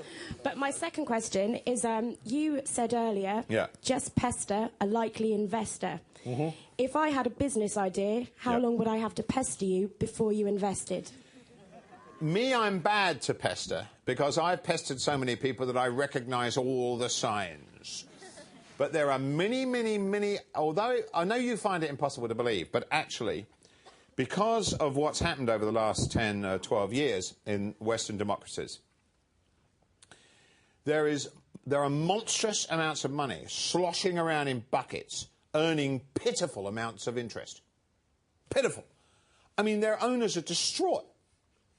But my second question is, you said earlier, just pester a likely investor. Mm-hmm. If I had a business idea, how long would I have to pester you before you invested? Me, I'm bad to pester, because I've pestered so many people that I recognise all the signs. But there are many, although I know you find it impossible to believe, but actually, because of what's happened over the last 10, 12 years in Western democracies, there are monstrous amounts of money sloshing around in buckets, earning pitiful amounts of interest. Pitiful. I mean, their owners are distraught.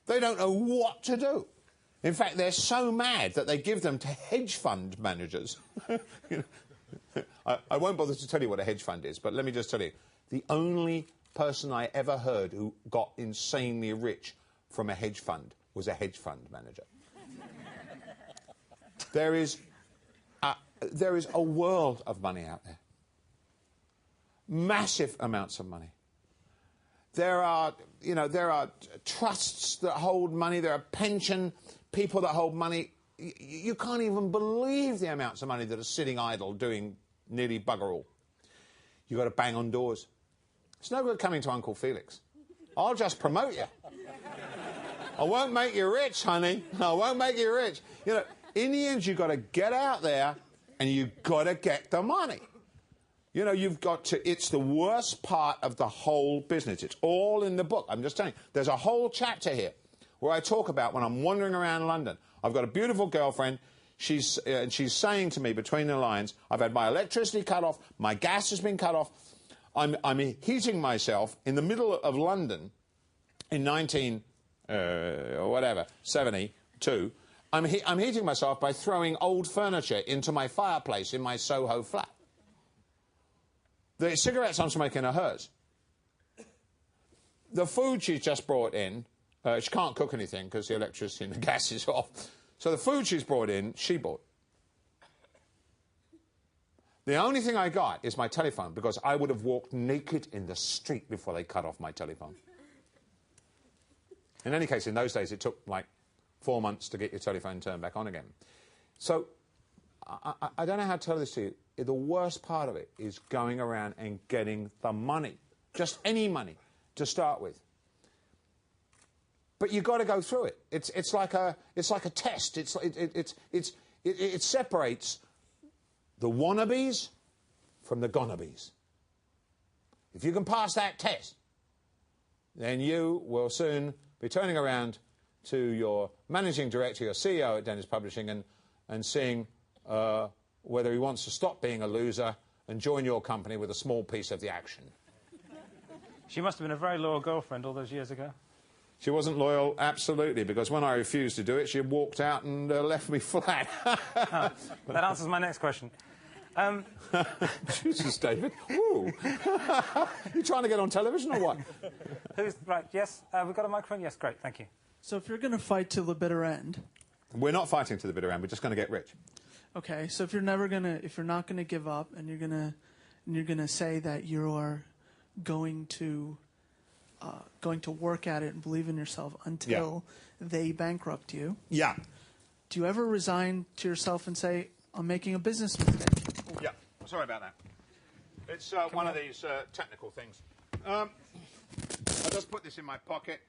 They don't know what to do. In fact, they're so mad that they give them to hedge fund managers. I won't bother to tell you what a hedge fund is, but let me just tell you. The only person I ever heard who got insanely rich from a hedge fund was a hedge fund manager. There is a world of money out there. Massive amounts of money. There are trusts that hold money. There are pension people that hold money. You can't even believe the amounts of money that are sitting idle doing nearly bugger all. You've got to bang on doors. It's no good coming to Uncle Felix. I'll just promote you. I won't make you rich, honey. I won't make you rich. You know, in the end, you've got to get out there and you've got to get the money. You know, you've got to... It's the worst part of the whole business. It's all in the book. I'm just telling you. There's a whole chapter here where I talk about when I'm wandering around London. I've got a beautiful girlfriend. She's saying to me between the lines, I've had my electricity cut off, my gas has been cut off. I'm heating myself in the middle of London in 72. I'm heating myself by throwing old furniture into my fireplace in my Soho flat. The cigarettes I'm smoking are hers. The food she's just brought in, she can't cook anything because the electricity and the gas is off. So the food she's brought in, she bought. The only thing I got is my telephone, because I would have walked naked in the street before they cut off my telephone. In any case, in those days, it took like 4 months to get your telephone turned back on again. So I don't know how to tell this to you. The worst part of it is going around and getting the money, just any money, to start with. But you've got to go through it. It's like a test. It separates the wannabes from the gonnabes. If you can pass that test, then you will soon be turning around to your managing director, your CEO at Dennis Publishing, and seeing whether he wants to stop being a loser and join your company with a small piece of the action. She must have been a very loyal girlfriend all those years ago. She wasn't loyal, absolutely, because when I refused to do it, she walked out and left me flat. That answers my next question. Jesus, David. Ooh. You trying to get on television or what? Who's right? Yes, we've got a microphone. Yes, great, thank you. So if you're going to fight till the bitter end, we're not fighting to the bitter end. We're just going to get rich. Okay, so if you're not going to give up, and you're going to say that you are going to work at it and believe in yourself until they bankrupt you. Yeah. Do you ever resign to yourself and say, I'm making a business mistake? Yeah. Sorry about that. It's one of these technical things. I'll just put this in my pocket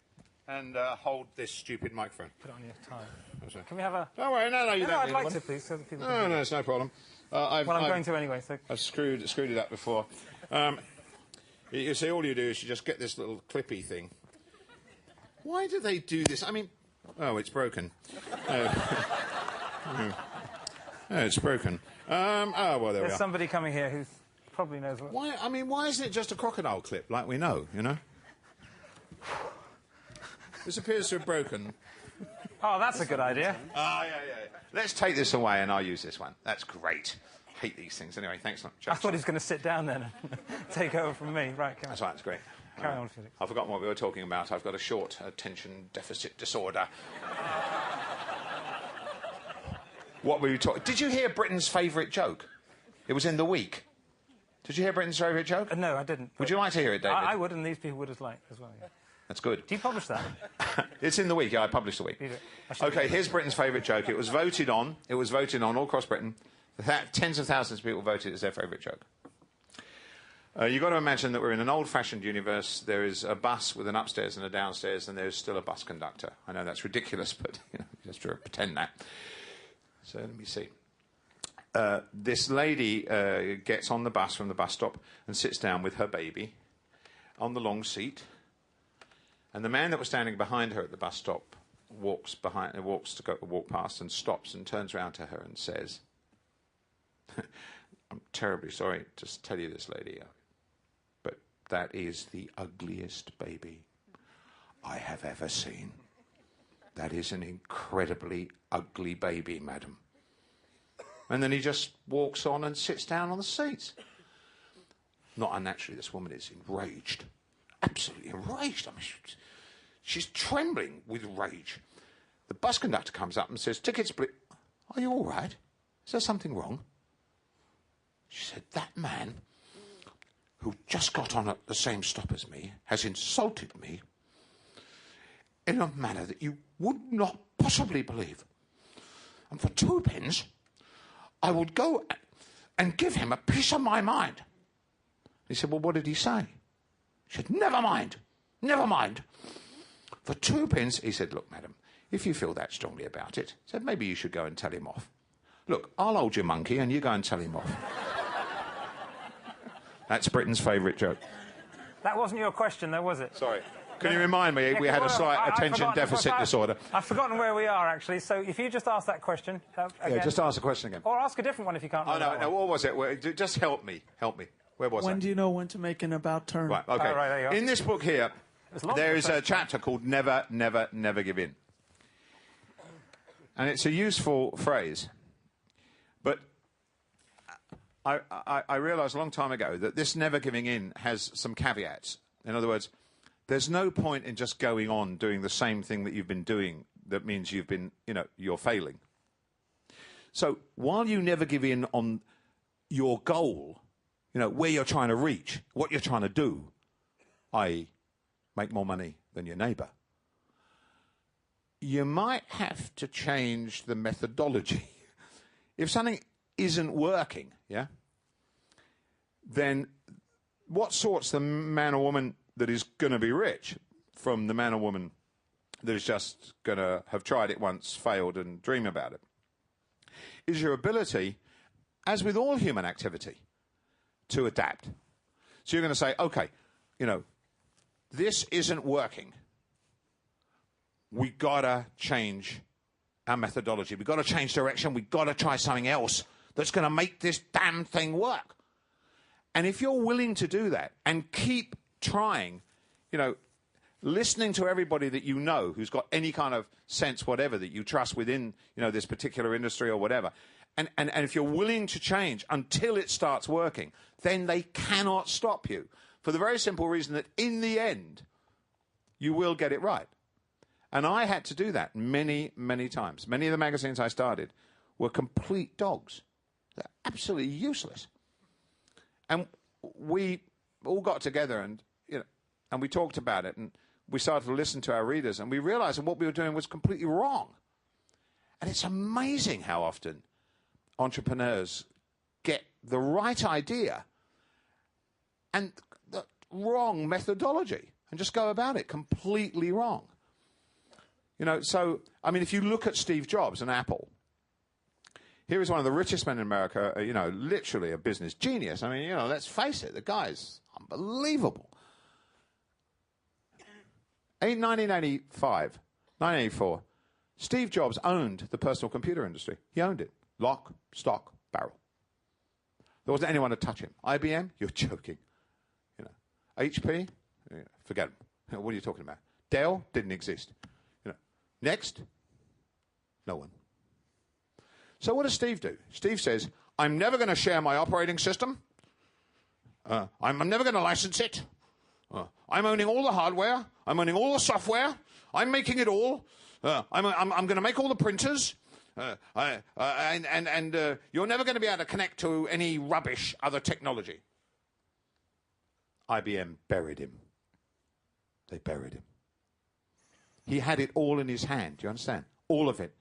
and hold this stupid microphone. Put it on your tie. Can we have a... Don't worry, no, you don't I'd need like one. to, please. So that people No, it's no problem. I'm going to anyway, so... I've screwed it up before. You see, all you do is you just get this little clippy thing. Why do they do this? I mean... Oh, it's broken. It's broken. Well, there we are. There's somebody coming here who probably knows what... Why isn't it just a crocodile clip, like we know, you know? This appears to have broken. Oh, that's a good idea. Yeah. Let's take this away and I'll use this one. That's great. Hate these things. Anyway, thanks. I thought he was going to sit down then and take over from me. Right, come on. That's right, that's great. Carry on, Felix. I've forgotten what we were talking about. I've got a short attention deficit disorder. What were you talking... Did you hear Britain's favourite joke? It was in The Week. Did you hear Britain's favourite joke? No, I didn't. Would you like to hear it, David? I would, and these people would as well, yeah. That's good. Do you publish that? It's in The Week. Yeah, I published The Week. OK, here's Britain's favourite joke. It was voted on. It was voted on all across Britain. Tens of thousands of people voted it as their favourite joke. You've got to imagine that we're in an old-fashioned universe. There is a bus with an upstairs and a downstairs, and there's still a bus conductor. I know that's ridiculous, but you know, just to pretend that. So let me see. this lady gets on the bus from the bus stop and sits down with her baby on the long seat. And the man that was standing behind her at the bus stop walks past and stops and turns around to her and says, I'm terribly sorry to tell you this, lady, but that is the ugliest baby I have ever seen. That is an incredibly ugly baby, madam. And then he just walks on and sits down on the seat. Not unnaturally, this woman is enraged. Absolutely enraged. I mean, she's trembling with rage. The bus conductor comes up and says, tickets, please. Are you all right? Is there something wrong? She said, that man who just got on at the same stop as me has insulted me in a manner that you would not possibly believe. And for 2 pence, I would go and give him a piece of my mind. He said, well, what did he say? She said, never mind, never mind. For 2 pence, he said, look, madam, if you feel that strongly about it, he said, maybe you should go and tell him off. Look, I'll hold your monkey and you go and tell him off. That's Britain's favourite joke. That wasn't your question, though, was it? Sorry. Can you remind me? We had a slight attention deficit disorder. I've forgotten where we are, actually. So if you just ask that question again. Yeah, just ask the question again. Or ask a different one if you can't remember. Oh, no, what was it? Just help me. Help me. Where was When do you know when to make an about turn? Right, okay. Oh, right, there you are. In this book here, there is a chapter called Never, Never, Never Give In. And it's a useful phrase. But I realised a long time ago that this never giving in has some caveats. In other words, there's no point in just going on doing the same thing that you've been doing that means you've been, you're failing. So while you never give in on your goal, where you're trying to reach, what you're trying to do, i.e. make more money than your neighbour, you might have to change the methodology. If something isn't working, then what sorts the man or woman that is going to be rich from the man or woman that is just going to have tried it once, failed, and dream about it, is your ability, as with all human activity, to adapt. So you're going to say, okay, this isn't working. We got to change our methodology. We've got to change direction. We've got to try something else that's going to make this damn thing work. And if you're willing to do that and keep trying, listening to everybody that you know who's got any kind of sense, whatever, that you trust within, this particular industry or whatever, and if you're willing to change until it starts working, then they cannot stop you. For the very simple reason that in the end, you will get it right. And I had to do that many, many times. Many of the magazines I started were complete dogs. They're absolutely useless. And we all got together and we talked about it, and we started to listen to our readers, and we realized that what we were doing was completely wrong. And it's amazing how often entrepreneurs get the right idea and the wrong methodology and just go about it completely wrong. So, I mean, if you look at Steve Jobs and Apple, here is one of the richest men in America, literally a business genius. I mean, let's face it, the guy's unbelievable. In 1984, Steve Jobs owned the personal computer industry. He owned it. Lock, stock, barrel. There wasn't anyone to touch him. IBM? You're joking. HP? Forget him. What are you talking about? Dell? Didn't exist. Next? No one. So what does Steve do? Steve says, I'm never going to share my operating system. I'm never going to license it. I'm owning all the hardware. I'm owning all the software. I'm making it all. I'm going to make all the printers. And you're never going to be able to connect to any rubbish other technology. IBM buried him. They buried him. He had it all in his hand. Do you understand? All of it.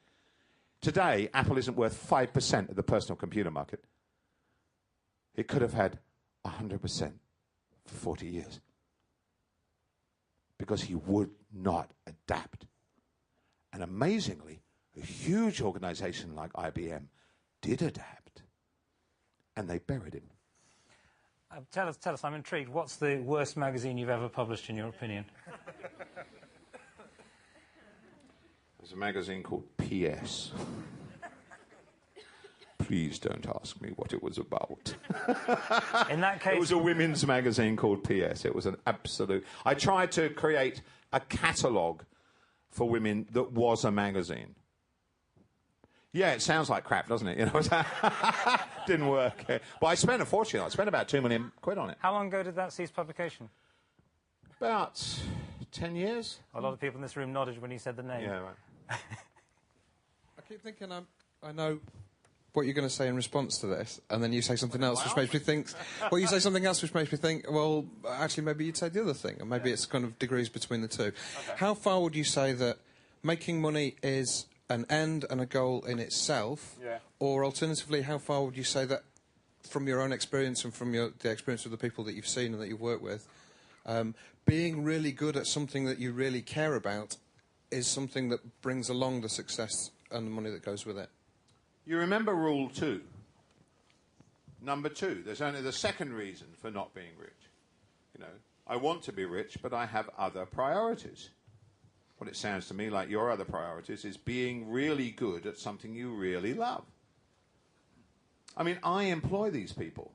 Today, Apple isn't worth 5% of the personal computer market. It could have had 100% for 40 years. Because he would not adapt. And amazingly, a huge organization like IBM did adapt. And they buried him. Tell us, I'm intrigued. What's the worst magazine you've ever published, in your opinion? There's a magazine called PS. Please don't ask me what it was about. In that case... It was a women's magazine called PS. It was an absolute... I tried to create a catalogue for women that was a magazine. Yeah, it sounds like crap, doesn't it? You know, didn't work. But I spent a fortune. I spent about £2 million on it. How long ago did that cease publication? About 10 years. A lot of people in this room nodded when you said the name. Yeah, right. I keep thinking I know what you're going to say in response to this, and then you say something else which makes me think... Well, you say something else which makes me think, well, actually, maybe you'd say the other thing, and maybe it's kind of degrees between the two. Okay. How far would you say that making money is an end and a goal in itself, or alternatively, how far would you say that, from your own experience and from the experience of the people that you've seen and that you've worked with, being really good at something that you really care about is something that brings along the success and the money that goes with it? You remember rule 2. Number 2, there's only the second reason for not being rich. You know, I want to be rich, but I have other priorities. What it sounds to me like your other priorities is being really good at something you really love. I mean, I employ these people.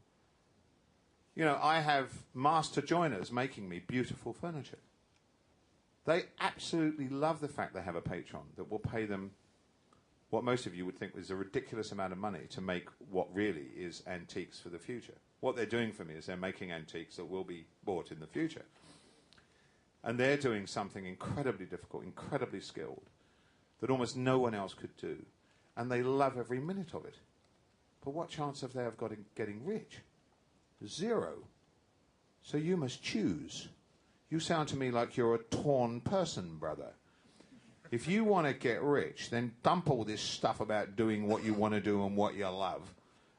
You know, I have master joiners making me beautiful furniture. They absolutely love the fact they have a patron that will pay them what most of you would think is a ridiculous amount of money to make what really is antiques for the future. What they're doing for me is they're making antiques that will be bought in the future. And they're doing something incredibly difficult, incredibly skilled, that almost no one else could do. And they love every minute of it. But what chance have they of getting rich? 0. So you must choose. You sound to me like you're a torn person, brother. If you want to get rich, then dump all this stuff about doing what you want to do and what you love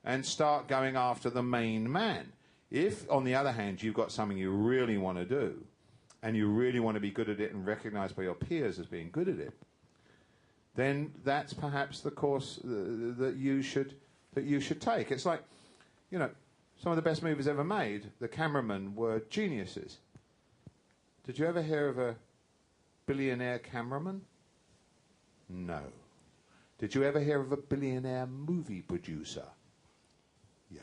and start going after the main man. If, on the other hand, you've got something you really want to do and you really want to be good at it and recognized by your peers as being good at it, then that's perhaps the course that you should take. It's like, you know, some of the best movies ever made, the cameramen were geniuses. Did you ever hear of a billionaire cameraman? No. Did you ever hear of a billionaire movie producer? Yes.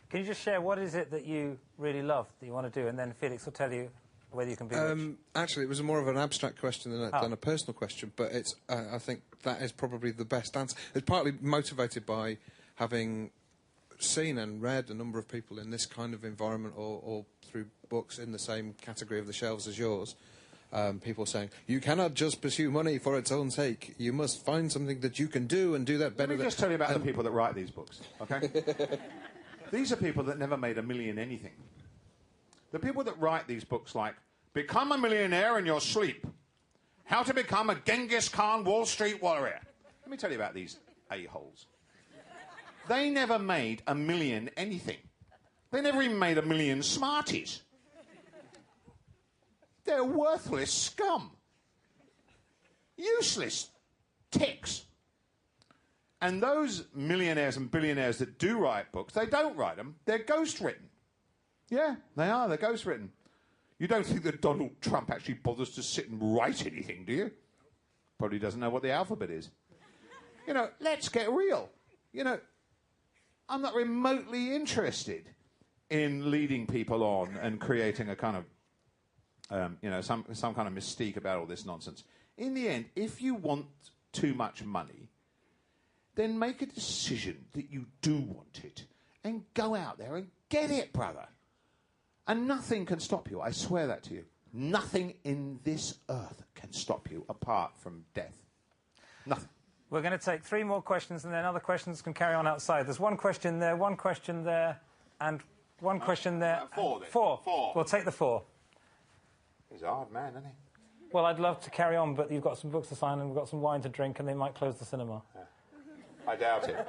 Can you just share what is it that you really love, that you want to do, and then Felix will tell you whether you can be rich? Actually, it was more of an abstract question than a personal question, but it's, I think that is probably the best answer. It's partly motivated by having seen and read a number of people in this kind of environment or through books in the same category of the shelves as yours. People saying, you cannot just pursue money for its own sake. You must find something that you can do and do that better. Let me just tell you about the people that write these books, okay? These are people that never made a million anything. The people that write these books like, Become a Millionaire in Your Sleep, How to Become a Genghis Khan Wall Street Warrior. Let me tell you about these a-holes. They never made a million anything. They never even made a million Smarties. They're worthless scum. Useless ticks. And those millionaires and billionaires that do write books, they don't write them, they're ghost-written. Yeah, they are, they're ghost-written. You don't think that Donald Trump actually bothers to sit and write anything, do you? Probably doesn't know what the alphabet is. You know, let's get real. You know, I'm not remotely interested in leading people on and creating a kind of you know, some kind of mystique about all this nonsense. In the end, if you want too much money, then make a decision that you do want it and go out there and get it, brother. And nothing can stop you. I swear that to you. Nothing in this earth can stop you apart from death. Nothing. We're going to take 3 more questions, and then other questions can carry on outside. There's one question there, one question there, and one question there. 4 then. 4. 4. We'll take the 4. He's a hard man, isn't he? Well, I'd love to carry on, but you've got some books to sign and we've got some wine to drink, and they might close the cinema. Yeah. I doubt it.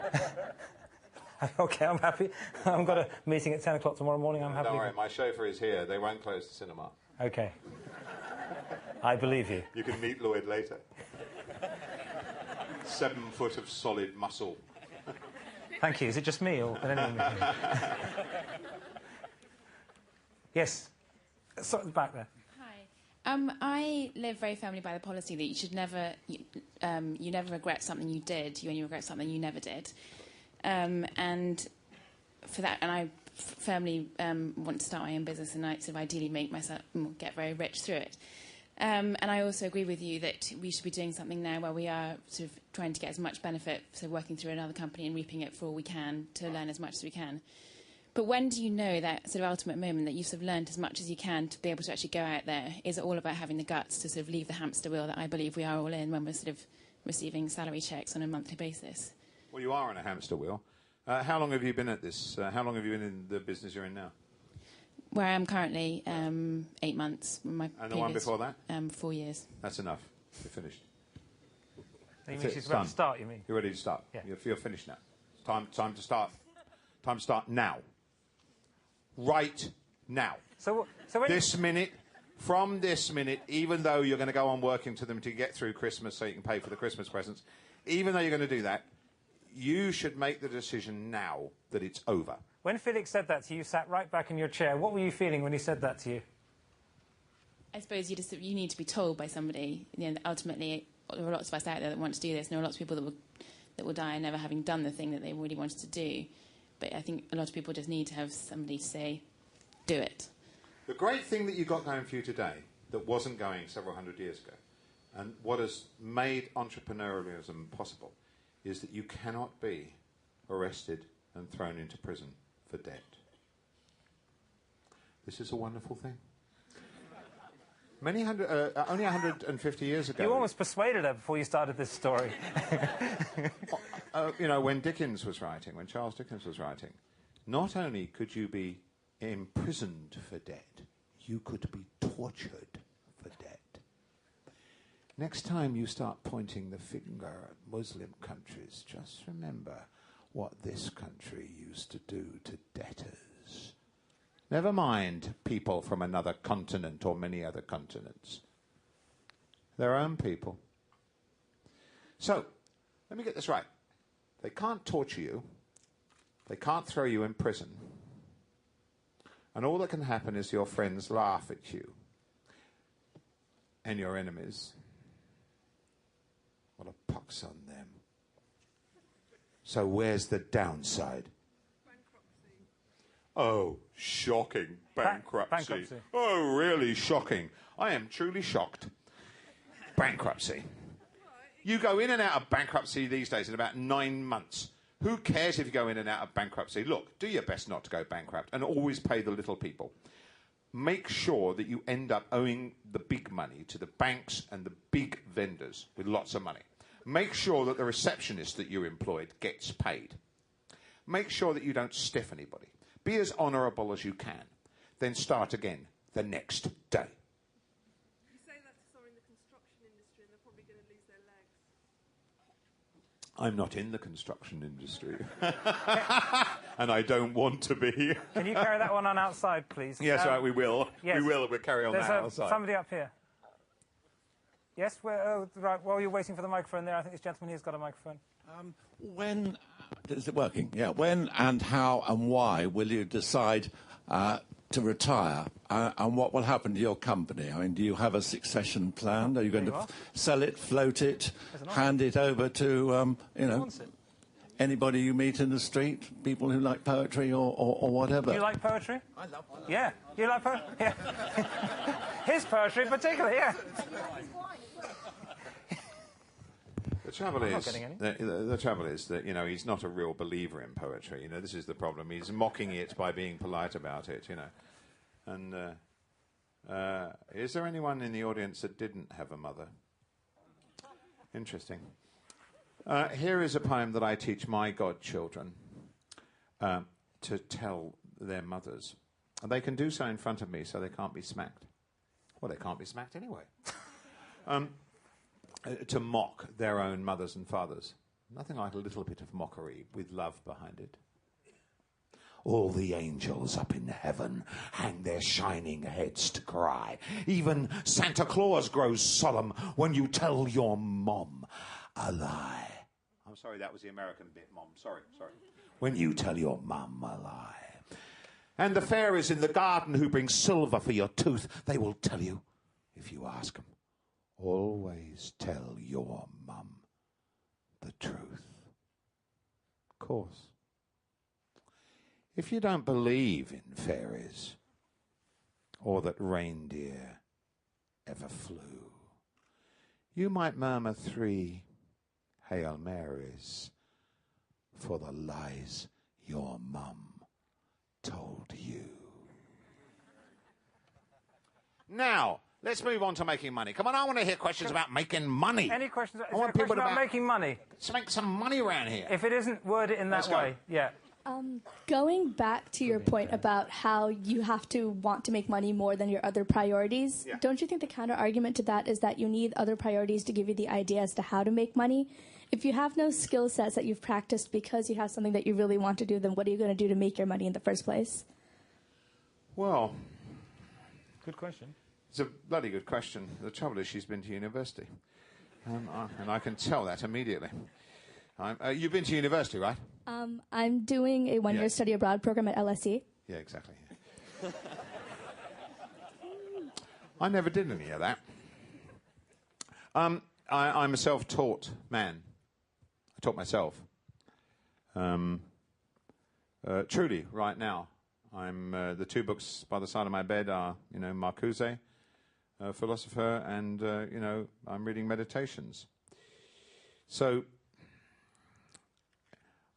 OK, I'm happy. I've got a meeting at 10 o'clock tomorrow morning. I'm happy. Don't worry, my chauffeur is here. They won't close the cinema. OK. I believe you. You can meet Lloyd later. 7 foot of solid muscle. Thank you. Is it just me or can anyone? Yes. Sort of back there. I live very firmly by the policy that you should never, you never regret something you did. You only regret something you never did. And for that, and I firmly want to start my own business and I sort of ideally make myself get very rich through it. And I also agree with you that we should be doing something now where we are sort of trying to get as much benefit, so working through another company and reaping it for all we can to learn as much as we can. But when do you know that sort of ultimate moment that you've sort of learned as much as you can to be able to actually go out there? Is it all about having the guts to sort of leave the hamster wheel that I believe we are all in when we're sort of receiving salary checks on a monthly basis? Well, you are on a hamster wheel. How long have you been at this? How long have you been in the business you're in now? Where I am currently, 8 months. And the one before that? 4 years. That's enough. You're finished. You mean she's ready to start, you mean? You're ready to start? Yeah. You're finished now. Time to start. Time to start now. Right now. So when this minute, from this minute, even though you're going to go on working to them to get through Christmas so you can pay for the Christmas presents, even though you're going to do that, you should make the decision now that it's over. When Felix said that to you, you sat right back in your chair. What were you feeling when he said that to you? I suppose you need to be told by somebody. You know, ultimately, there are lots of us out there that want to do this, and there are lots of people that will die never having done the thing that they really wanted to do. But I think a lot of people just need to have somebody to say, do it. The great thing that you got going for you today that wasn't going several hundred years ago, and what has made entrepreneurialism possible, is that you cannot be arrested and thrown into prison for debt. This is a wonderful thing. Only 150 years ago... You almost persuaded her before you started this story. You know, when Charles Dickens was writing, not only could you be imprisoned for debt, you could be tortured for debt. Next time you start pointing the finger at Muslim countries, just remember what this country used to do to debtors. Never mind people from another continent or many other continents. Their own people. So, let me get this right. They can't torture you. They can't throw you in prison. And all that can happen is your friends laugh at you. And your enemies. What a pox on them. So where's the downside? Oh, shocking. Bankruptcy. Oh, really shocking. I am truly shocked. Bankruptcy. You go in and out of bankruptcy these days in about 9 months. Who cares if you go in and out of bankruptcy? Look, do your best not to go bankrupt and always pay the little people. Make sure that you end up owing the big money to the banks and the big vendors with lots of money. Make sure that the receptionist that you employed gets paid. Make sure that you don't stiff anybody. Be as honourable as you can. Then start again the next day. You say that to someone in the construction industry and they're probably going to lose their legs. I'm not in the construction industry. And I don't want to be. Can you carry that one on outside, please? Yes, right, we will. Yes. We will. We'll carry on that outside. Somebody up here. Yes, right, while you're waiting for the microphone there, I think this gentleman here's got a microphone. When is it working? Yeah. When and how and why will you decide to retire? And what will happen to your company? I mean, do you have a succession plan? Are you going to sell it, float it, hand it over to anybody you meet in the street, people who like poetry or whatever? You like poetry? I love poetry. Yeah. You like poetry? Yeah. His poetry particularly, yeah. The trouble is that, you know, he's not a real believer in poetry. You know, this is the problem. He's mocking it by being polite about it, you know. And is there anyone in the audience that didn't have a mother? Interesting. Here is a poem that I teach my godchildren to tell their mothers. And they can do so in front of me so they can't be smacked. Well, they can't be smacked anyway. To mock their own mothers and fathers. Nothing like a little bit of mockery with love behind it. All the angels up in heaven hang their shining heads to cry. Even Santa Claus grows solemn when you tell your mom a lie. I'm sorry, that was the American bit, Mom. Sorry. when you tell your mum a lie. And the fairies in the garden who bring silver for your tooth, they will tell you, if you ask them, always tell your mum the truth. Of course. If you don't believe in fairies, or that reindeer ever flew, you might murmur 3 Hail Marys for the lies your mum told you. Now, let's move on to making money. Come on, I want to hear questions about making money. Any questions? I want people about making money? Let's make some money around here. If it isn't, word it in that way. Yeah. Going back to your point about how you have to want to make money more than your other priorities, don't you think the counter argument to that is that you need other priorities to give you the idea as to how to make money? If you have no skill sets that you've practiced because you have something that you really want to do, then what are you going to do to make your money in the first place? Well, good question. It's a bloody good question. The trouble is she's been to university. And I can tell that immediately. You've been to university, right? I'm doing a one-year study abroad program at LSE. Yeah, exactly. Yeah. I never did any of that. I'm a self-taught man. I taught myself. Truly, right now, I'm the 2 books by the side of my bed are, Marcuse, philosopher, and I'm reading Meditations. So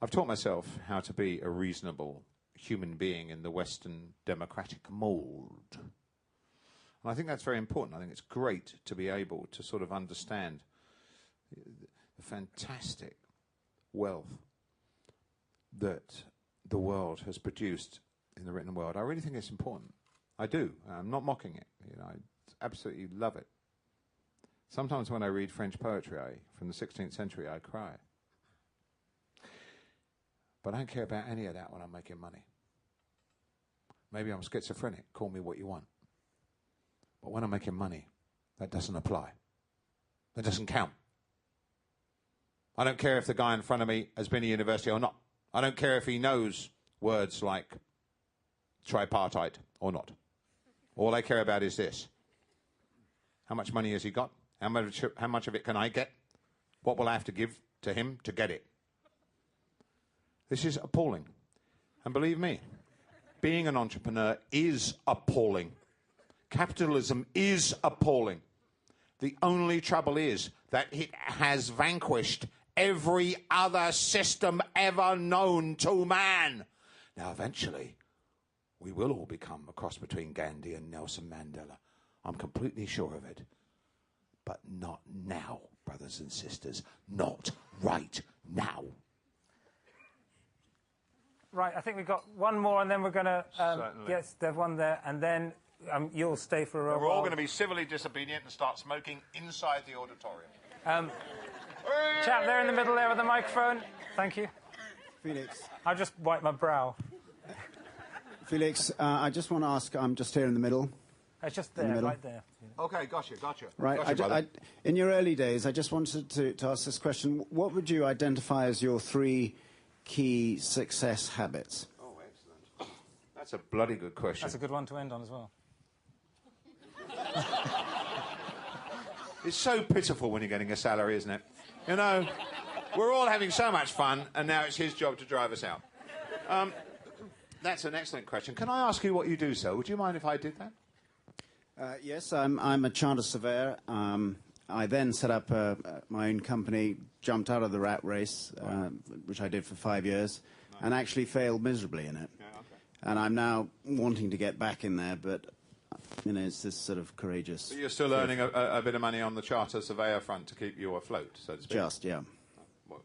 I've taught myself how to be a reasonable human being in the Western democratic mould. And I think that's very important. I think it's great to be able to sort of understand the fantastic wealth that the world has produced in the written world. I really think it's important. I do. I'm not mocking it. I absolutely love it. Sometimes when I read French poetry from the 16th century, I cry. But I don't care about any of that when I'm making money. Maybe I'm schizophrenic. Call me what you want. But when I'm making money, that doesn't apply. That doesn't count. I don't care if the guy in front of me has been to university or not. I don't care if he knows words like tripartite or not. All I care about is this. How much money has he got? How much of it can I get? What will I have to give to him to get it? This is appalling. And believe me, being an entrepreneur is appalling. Capitalism is appalling. The only trouble is that it has vanquished every other system ever known to man. Now, eventually, we will all become a cross between Gandhi and Nelson Mandela. I'm completely sure of it. But not now, brothers and sisters. Not right now. Right, I think we've got one more, and then we're going to... yes, there's one there, and then you'll stay for a while. We're all going to be civilly disobedient and start smoking inside the auditorium. Chap there in the middle there with the microphone. Thank you. Felix. I'll just wipe my brow. Felix, I just want to ask, I'm just here in the middle. It's just there, right there. Okay, gotcha. Right, in your early days, I just wanted to ask this question. What would you identify as your 3 key success habits? Oh, excellent. That's a bloody good question. That's a good one to end on as well. It's so pitiful when you're getting a salary, isn't it? We're all having so much fun, and now it's his job to drive us out. That's an excellent question. Can I ask you what you do, sir? Would you mind if I did that? Yes, I'm a chartered surveyor. I then set up my own company, jumped out of the rat race, which I did for 5 years, and actually failed miserably in it. Yeah, okay. And I'm now wanting to get back in there, but it's this sort of courageous... So you're still earning a bit of money on the charter surveyor front to keep you afloat, so to speak? Just, yeah. Well,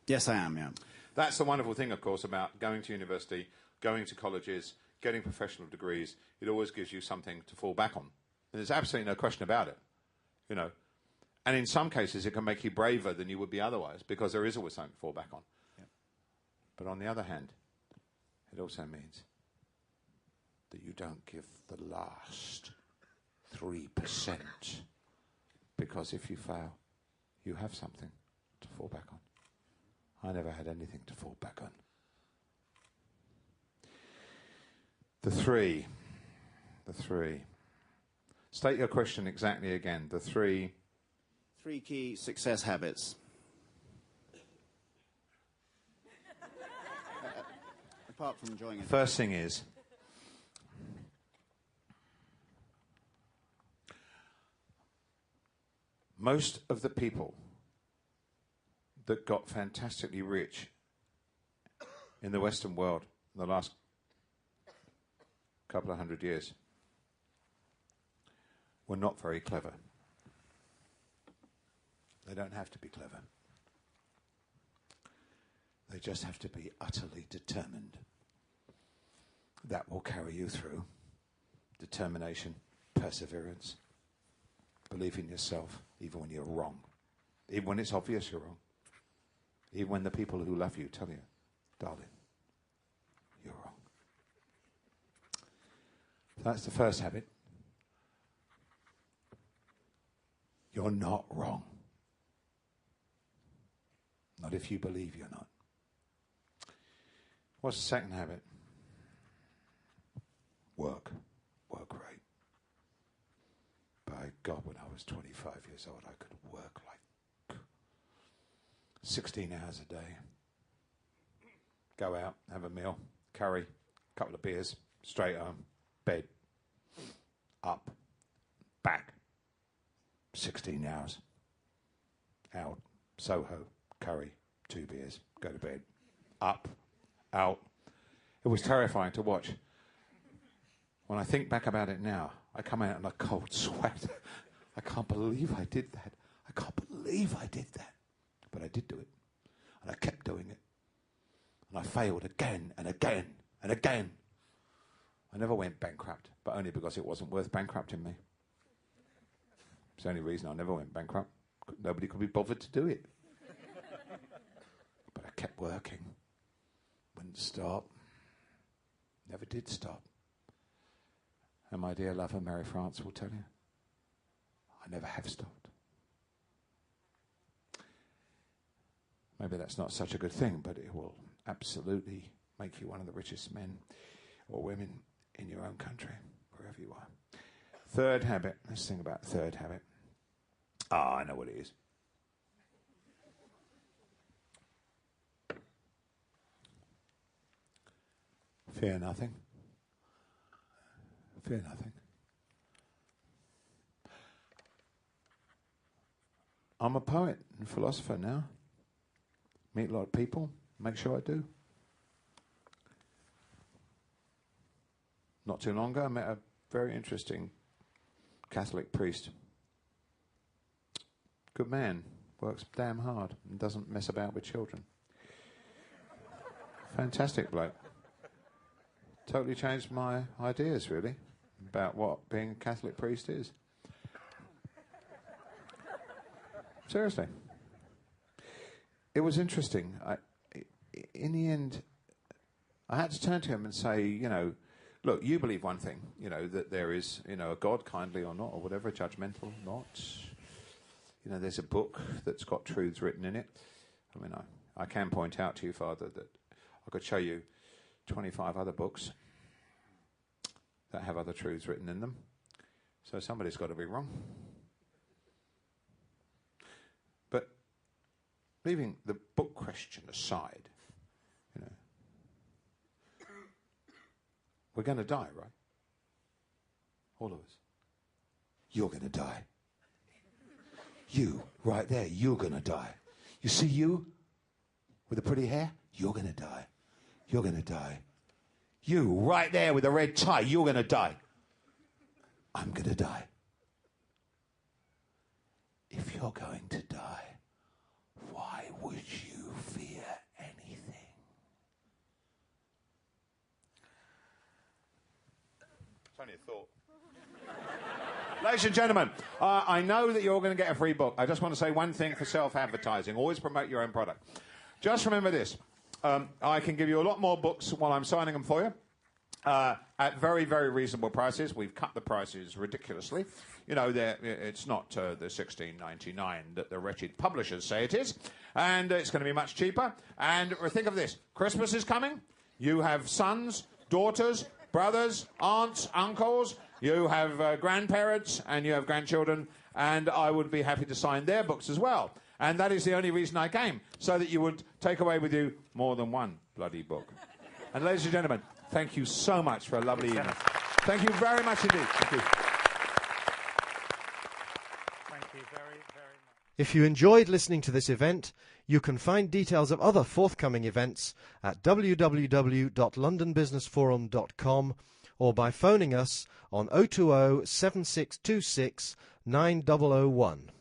yes, I am, yeah. That's the wonderful thing, of course, about going to university, going to colleges, getting professional degrees. It always gives you something to fall back on. And there's absolutely no question about it, And in some cases, it can make you braver than you would be otherwise, because there is always something to fall back on. Yep. But on the other hand, it also means that you don't give the last 3%, because if you fail, you have something to fall back on. I never had anything to fall back on. The three. State your question exactly again. The three. 3 key success habits. Apart from enjoying it. First thing is, most of the people that got fantastically rich in the Western world in the last couple of 100 years were not very clever. They don't have to be clever. They just have to be utterly determined. That will carry you through. Determination, perseverance, believe in yourself, even when you're wrong. Even when it's obvious you're wrong. Even when the people who love you tell you, darling, you're wrong. So that's the first habit. You're not wrong. Not if you believe you're not. What's the second habit? Work. Work right. By God, when I was 25 years old, I could work like 16 hours a day. Go out, have a meal, curry, couple of beers, straight home, bed, up, back. 16 hours. Out, Soho, curry, 2 beers, go to bed, up, out. It was terrifying to watch. When I think back about it now, I come out in a cold sweat. I can't believe I did that. I can't believe I did that. But I did do it. And I kept doing it. And I failed again and again and again. I never went bankrupt, but only because it wasn't worth bankrupting me. It's the only reason I never went bankrupt. Nobody could be bothered to do it. But I kept working. Wouldn't stop. Never did stop. And my dear lover, Mary France, will tell you, I never have stopped. Maybe that's not such a good thing, but it will absolutely make you one of the richest men or women in your own country, wherever you are. Third habit. Let's think about third habit. I know what it is. Fear nothing. Fear nothing. I'm a poet and philosopher now. Meet a lot of people. Make sure I do. Not too long ago, I met a very interesting Catholic priest. Good man. Works damn hard and doesn't mess about with children. Fantastic bloke. Totally changed my ideas, really, about what being a Catholic priest is. Seriously. It was interesting. In the end, I had to turn to him and say, you know, look, you believe one thing, you know, that there is, you know, a God, kindly or not, or whatever, judgmental, not. You know, there's a book that's got truths written in it. I mean, I can point out to you, Father, that I could show you 25 other books that have other truths written in them. So somebody's got to be wrong. But leaving the book question aside, you know, we're going to die, right? All of us. You're going to die. You, right there, you're going to die. You see you with the pretty hair? You're going to die. You're going to die. You, right there with the red tie, you're going to die. I'm going to die. If you're going to die, why would you fear anything? It's only a thought. Ladies and gentlemen, I know that you're going to get a free book. I just want to say one thing for self-advertising. Always promote your own product. Just remember this. I can give you a lot more books while I'm signing them for you at very, very reasonable prices. We've cut the prices ridiculously. You know, it's not the $16.99 that the wretched publishers say it is. And it's going to be much cheaper. And think of this. Christmas is coming. You have sons, daughters, brothers, aunts, uncles, you have grandparents, and you have grandchildren, and I would be happy to sign their books as well. And that is the only reason I came, so that you would take away with you more than one bloody book. And ladies and gentlemen, thank you so much for a lovely evening. Thank you very much indeed. Thank you. Thank you very, very much. If you enjoyed listening to this event, you can find details of other forthcoming events at www.londonbusinessforum.com or by phoning us on 020 7626 9001.